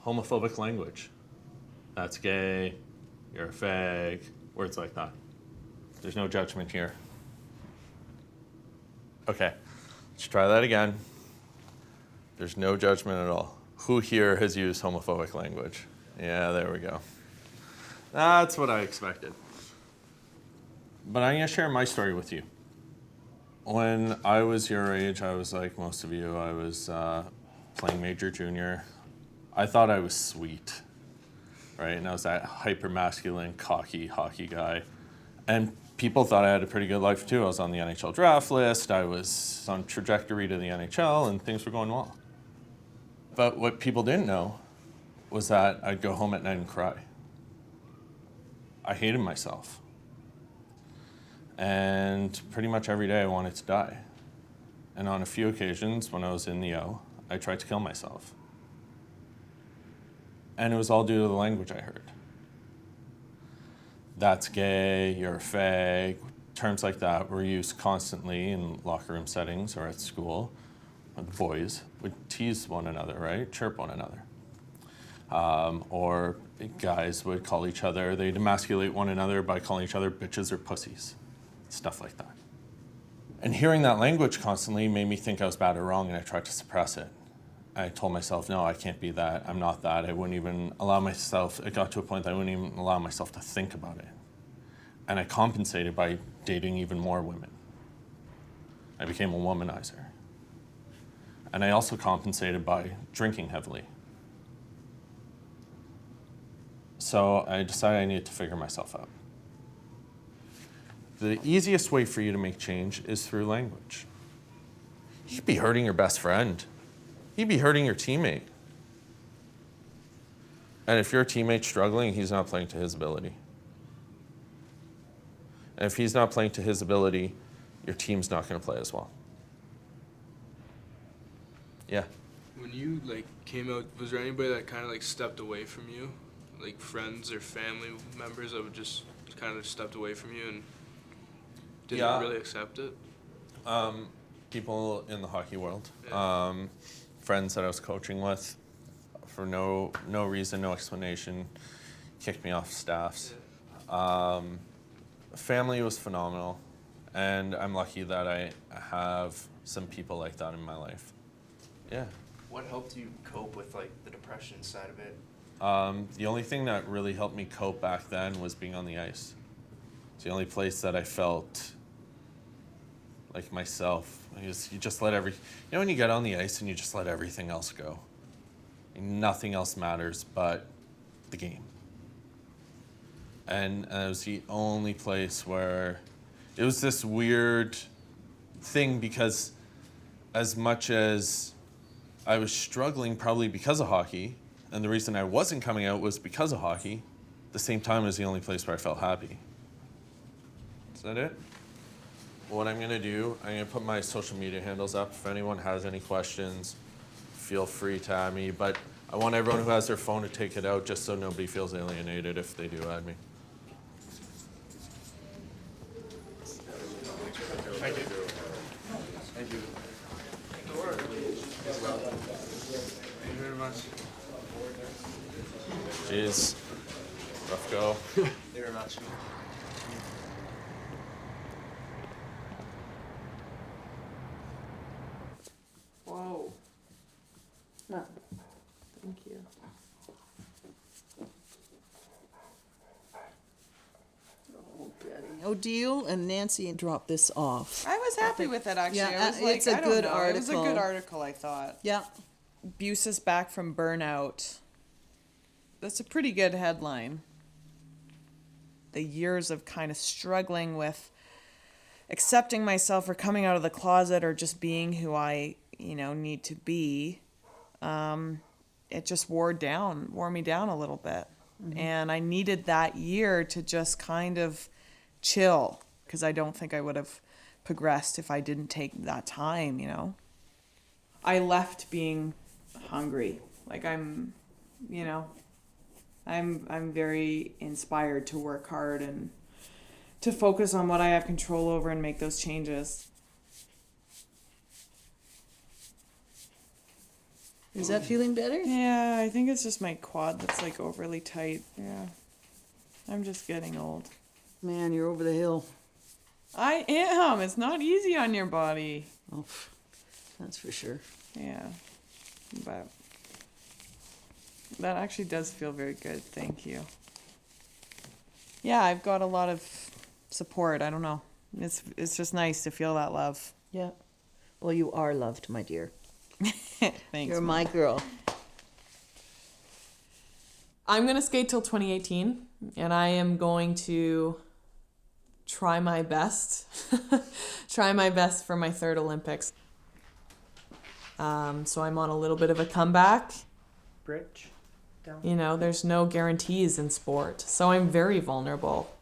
homophobic language? That's gay, you're a fag, words like that. There's no judgment here. Okay, let's try that again. There's no judgment at all. Who here has used homophobic language? Yeah, there we go. That's what I expected. But I'm going to share my story with you. When I was your age, I was like most of you. I was playing Major Junior. I thought I was sweet, right? And I was that hyper-masculine, cocky hockey guy. And people thought I had a pretty good life too. I was on the NHL draft list. I was on trajectory to the NHL, and things were going well. But what people didn't know was that I'd go home at night and cry. I hated myself. And pretty much every day I wanted to die. And on a few occasions when I was in the O, I tried to kill myself. And it was all due to the language I heard. That's gay, you're a fag. Terms like that were used constantly in locker room settings or at school. The boys would tease one another, right? Chirp one another. Or guys would call each other, they'd emasculate one another by calling each other bitches or pussies. Stuff like that. And hearing that language constantly made me think I was bad or wrong, and I tried to suppress it. I told myself, no, I can't be that. I'm not that. I wouldn't even allow myself, it got to a point that I wouldn't even allow myself to think about it. And I compensated by dating even more women. I became a womanizer. And I also compensated by drinking heavily. So I decided I needed to figure myself out. The easiest way for you to make change is through language. You'd be hurting your best friend. You'd be hurting your teammate. And if your teammate's struggling, he's not playing to his ability. And if he's not playing to his ability, your team's not going to play as well. Yeah. When you came out, was there anybody that kind of stepped away from you, like friends or family members that would just kind of stepped away from you and didn't really accept it? People in the hockey world, friends that I was coaching with, for no reason, no explanation, kicked me off staffs. Family was phenomenal, and I'm lucky that I have some people like that in my life. Yeah. What helped you cope with like the depression side of it? The only thing that really helped me cope back then was being on the ice. It's the only place that I felt like myself. You just let when you get on the ice and you just let everything else go. Nothing else matters but the game. And it was the only place where it was this weird thing, because as much as I was struggling probably because of hockey, and the reason I wasn't coming out was because of hockey, at the same time it was the only place where I felt happy. Is that it? What I'm gonna do, I'm gonna put my social media handles up. If anyone has any questions, feel free to add me, but I want everyone who has their phone to take it out just so nobody feels alienated if they do add me. Thank you. Thank you. Thank you very much. Jeez. Rough go. Thank you very much. Whoa. No. Thank you. Odile and Nancy dropped this off. I was happy with it, actually. Yeah, I was like, it's a I don't good know. article. It was a good article, I thought. Yeah. Buses back from burnout. That's a pretty good headline. The years of kind of struggling with accepting myself or coming out of the closet or just being who I, need to be. It just wore me down a little bit. Mm-hmm. And I needed that year to just kind of chill, because I don't think I would have progressed if I didn't take that time, I left being hungry. Like I'm very inspired to work hard and to focus on what I have control over and make those changes. Is that feeling better? Yeah, I think it's just my quad that's like overly tight. Yeah. I'm just getting old. Man, you're over the hill. I am. It's not easy on your body. Oh, that's for sure. Yeah. But that actually does feel very good. Thank you. Yeah, I've got a lot of support. I don't know. It's just nice to feel that love. Yeah. Well, you are loved, my dear. Thanks. You're my girl. I'm going to skate till 2018, and I am going to try my best. Try my best for my third Olympics. So I'm on a little bit of a comeback. Bridge. Down. There's no guarantees in sport, so I'm very vulnerable.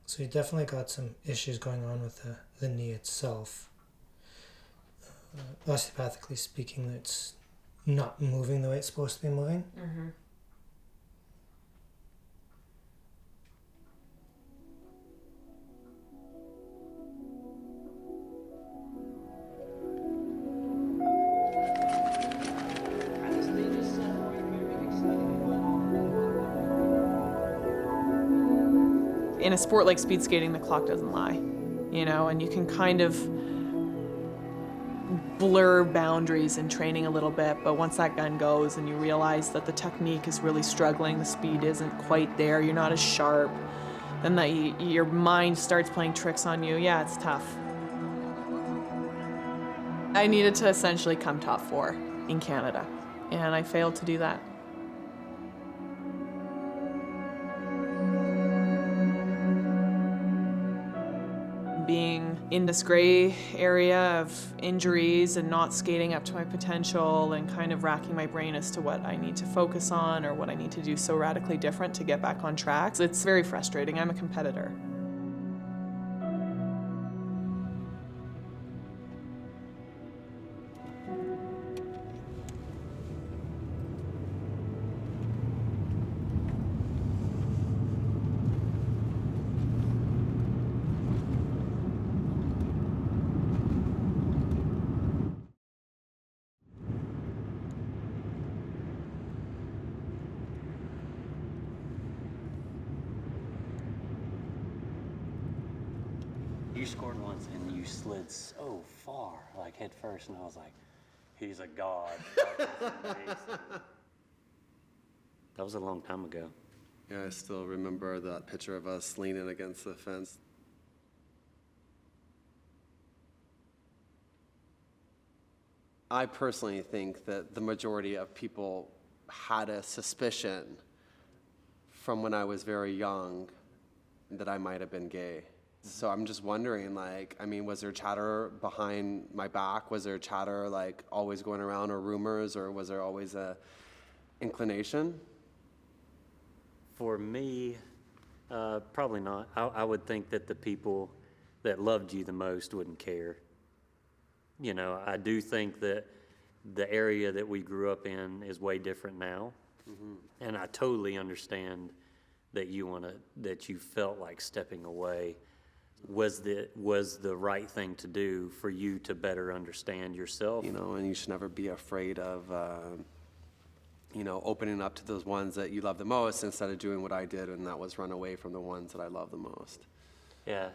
So you definitely got some issues going on with the knee itself. Osteopathically speaking, it's not moving the way it's supposed to be moving. Mm-hmm. In a sport like speed skating, the clock doesn't lie, and you can kind of blur boundaries in training a little bit, but once that gun goes and you realize that the technique is really struggling, the speed isn't quite there, you're not as sharp, then your mind starts playing tricks on you. Yeah, it's tough. I needed to essentially come top 4 in Canada, and I failed to do that. Being in this gray area of injuries and not skating up to my potential and kind of racking my brain as to what I need to focus on or what I need to do so radically different to get back on track. It's very frustrating. I'm a competitor. You scored once and you slid so far, like head first, and I was like, he's a god. That was amazing. That was a long time ago. Yeah, I still remember that picture of us leaning against the fence. I personally think that the majority of people had a suspicion from when I was very young that I might have been gay. So I'm just wondering, like, I mean, was there chatter behind my back? Was there chatter, like, always going around, or rumors, or was there always a inclination? For me, probably not. I would think that the people that loved you the most wouldn't care. You know, I do think that the area that we grew up in is way different now. Mm-hmm. And I totally understand that you felt like stepping away was the right thing to do for you to better understand yourself. You know, and you should never be afraid of, you know, opening up to those ones that you love the most instead of doing what I did, and that was run away from the ones that I love the most. Yeah.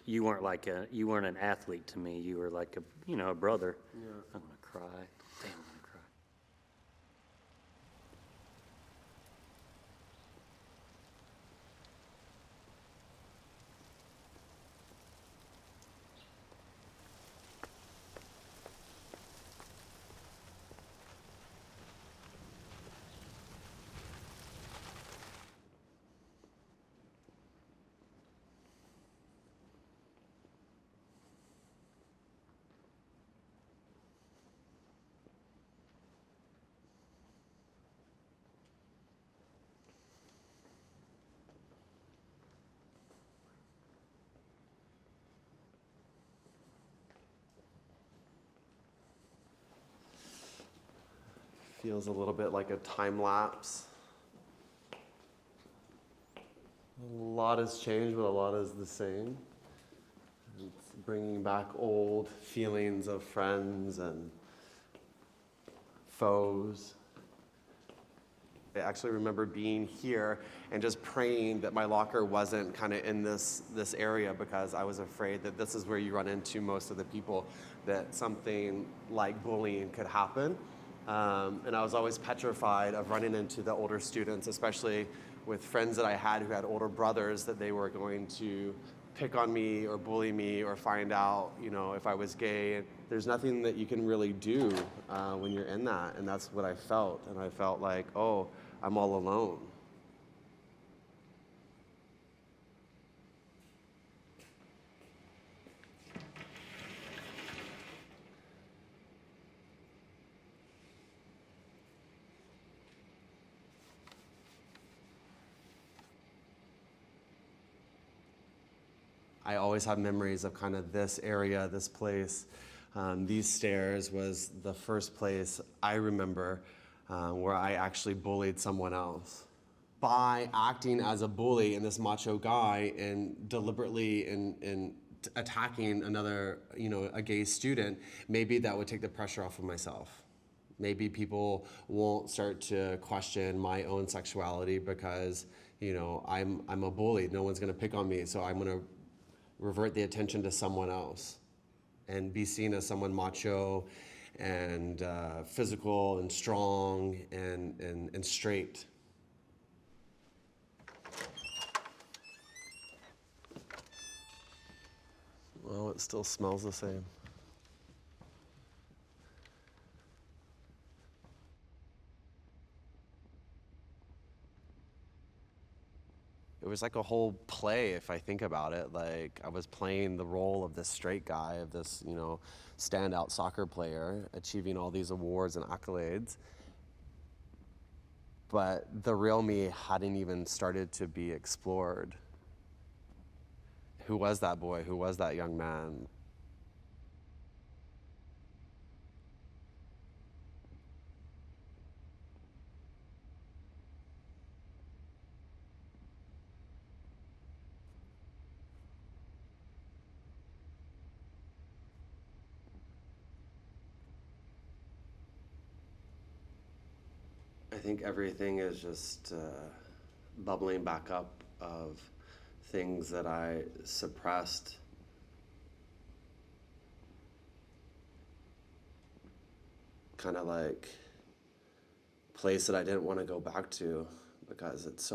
You weren't an athlete to me. You were like a brother. Yeah. I'm gonna cry. Damn, I'm gonna cry. Feels a little bit like a time lapse. A lot has changed, but a lot is the same. It's bringing back old feelings of friends and foes. I actually remember being here and just praying that my locker wasn't kind of in this area, because I was afraid that this is where you run into most of the people, that something like bullying could happen. And I was always petrified of running into the older students, especially with friends that I had who had older brothers, that they were going to pick on me or bully me or find out, you know, if I was gay. And there's nothing that you can really do when you're in that. And that's what I felt. And I felt like, oh, I'm all alone. I always have memories of kind of this area, this place. These stairs was the first place I remember where I actually bullied someone else. By acting as a bully and this macho guy and deliberately and attacking another, you know, a gay student, maybe that would take the pressure off of myself. Maybe people won't start to question my own sexuality because, you know, I'm a bully. No one's gonna pick on me, so I'm gonna revert the attention to someone else and be seen as someone macho and physical and strong and straight. Well, it still smells the same. It was like a whole play, if I think about it. Like, I was playing the role of this straight guy, of this, you know, standout soccer player, achieving all these awards and accolades. But the real me hadn't even started to be explored. Who was that boy? Who was that young man? I think everything is just bubbling back up of things that I suppressed kind of like place that I didn't want to go back to because it's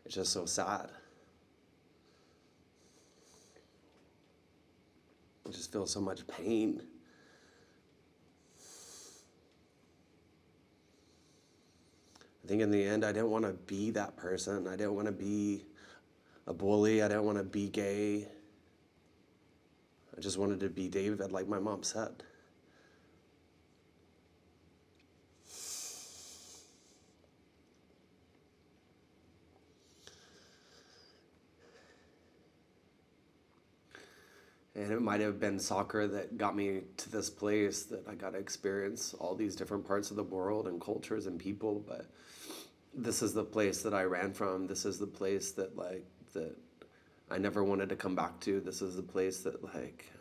just so sad. I just feel so much pain. I think in the end, I didn't want to be that person. I didn't want to be a bully. I didn't want to be gay. I just wanted to be David, like my mom said. And it might have been soccer that got me to this place that I got to experience all these different parts of the world and cultures and people, but this is the place that I ran from. This is the place that I never wanted to come back to. This is the place that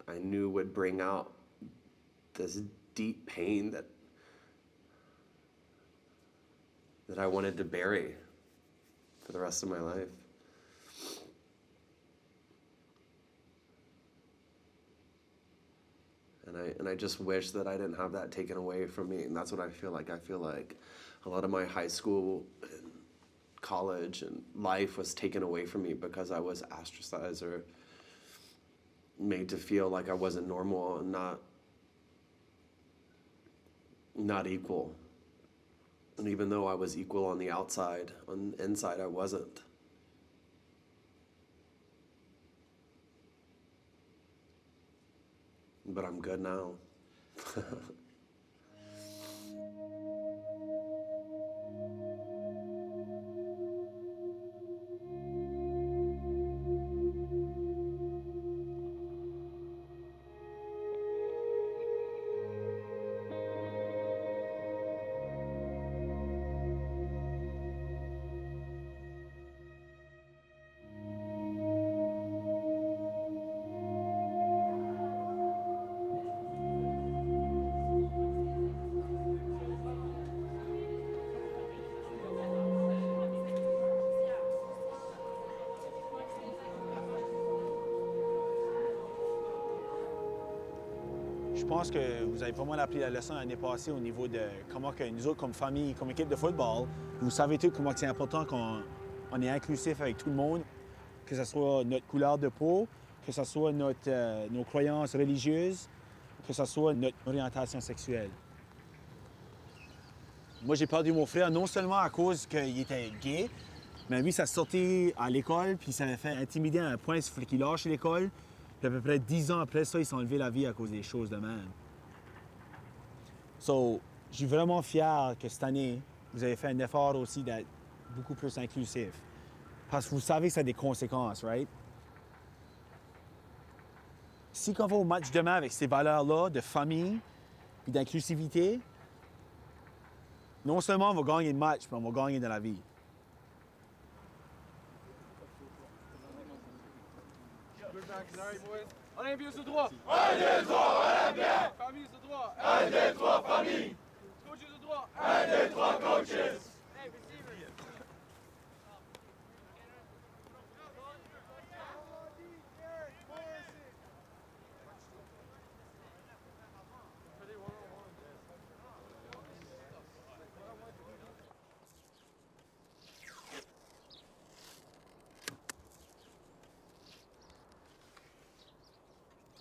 I knew would bring out this deep pain that I wanted to bury for the rest of my life. And I just wish that I didn't have that taken away from me. And that's what I feel like. I feel like a lot of my high school and college and life was taken away from me because I was ostracized or made to feel like I wasn't normal and not equal. And even though I was equal on the outside, on the inside I wasn't. But I'm good now. Je pense que vous avez pas mal appris la leçon l'année passée au niveau de comment que nous autres, comme famille, comme équipe de football, vous savez tous comment c'est important qu'on est inclusif avec tout le monde, que ce soit notre couleur de peau, que ce soit nos croyances religieuses, que ce soit notre orientation sexuelle. Moi, j'ai perdu mon frère non seulement à cause qu'il était gay, mais lui, ça sortait à l'école, puis ça m'a fait intimider à un point qu'il lâche l'école. Puis à peu près 10 ans après ça, ils sont enlevé la vie à cause des choses de même. So, je suis vraiment fier que cette année, vous avez fait un effort aussi d'être beaucoup plus inclusif. Parce que vous savez que ça a des conséquences, right? Si on va au match demain avec ces valeurs-là de famille et d'inclusivité, non seulement on va gagner le match, mais on va gagner dans la vie. Olympiens sous droit. 1, 2, 3, Olympiens. Famille sous droit. 1, 2, 3, famille. Coaches sous droit. 1, 2, 3, coaches.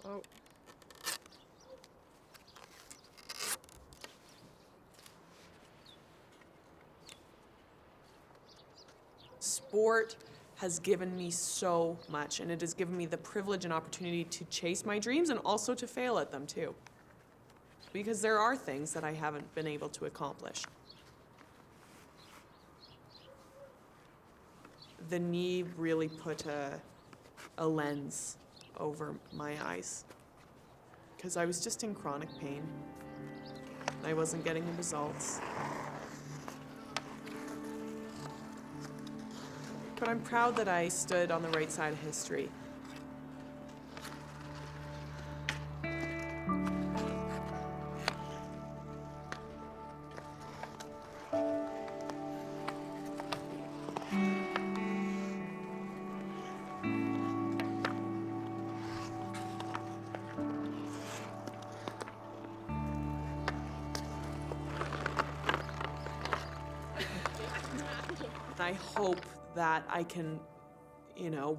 Oh. Sport has given me so much, and it has given me the privilege and opportunity to chase my dreams and also to fail at them too. Because there are things that I haven't been able to accomplish. The knee really put a lens over my eyes because I was just in chronic pain. I wasn't getting the results. But I'm proud that I stood on the right side of history. I hope that I can,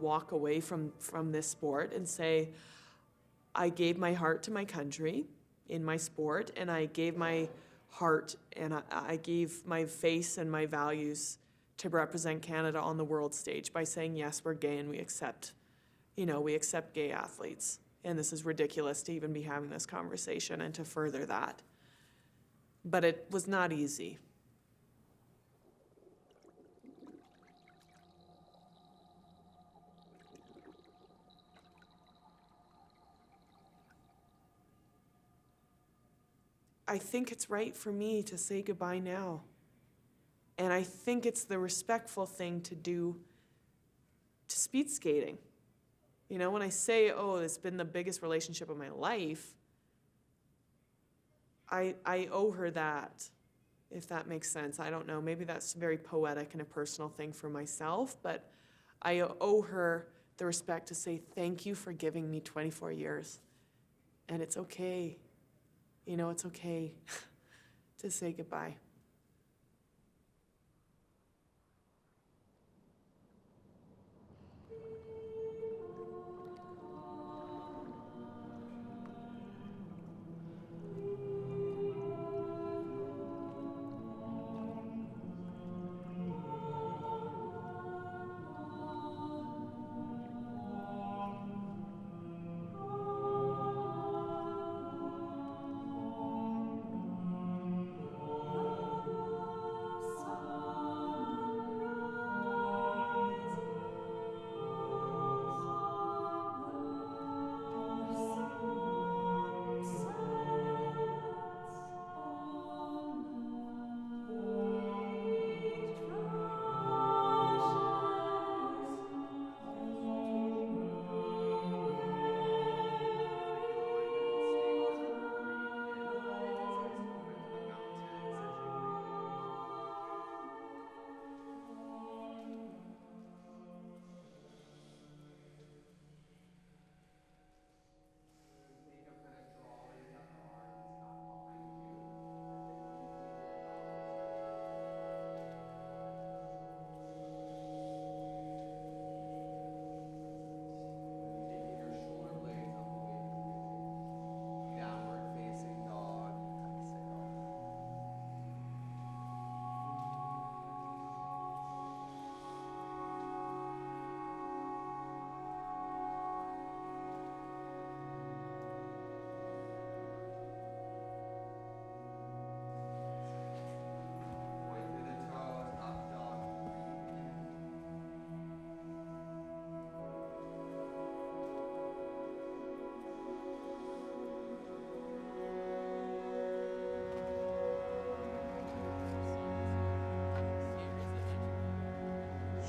walk away from this sport and say, I gave my heart to my country in my sport, and I gave my heart and I gave my face and my values to represent Canada on the world stage by saying, yes, we're gay and we accept gay athletes. And this is ridiculous to even be having this conversation and to further that. But it was not easy. I think it's right for me to say goodbye now. And I think it's the respectful thing to do to speed skating. When I say, oh, it's been the biggest relationship of my life, I owe her that, if that makes sense. I don't know, maybe that's very poetic and a personal thing for myself, but I owe her the respect to say thank you for giving me 24 years. And it's okay. It's okay to say goodbye.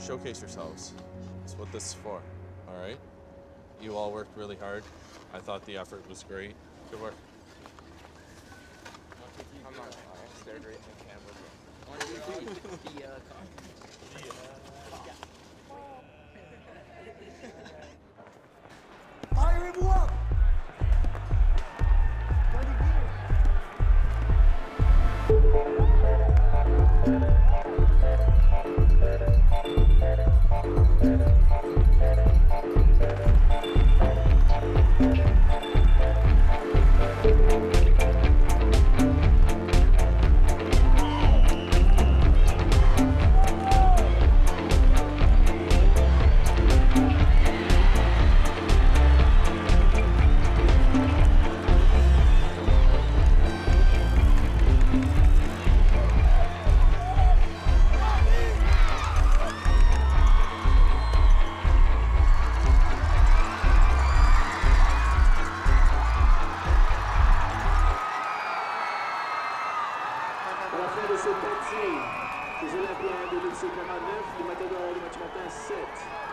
Showcase yourselves. That's what this is for, all right? You all worked really hard. I thought the effort was great. Good work. I'm not I stared right in the camera. Firez-vous up! À la fin de cette partie, les Olympiens de l'UC 49, les Matadors du match matin 7.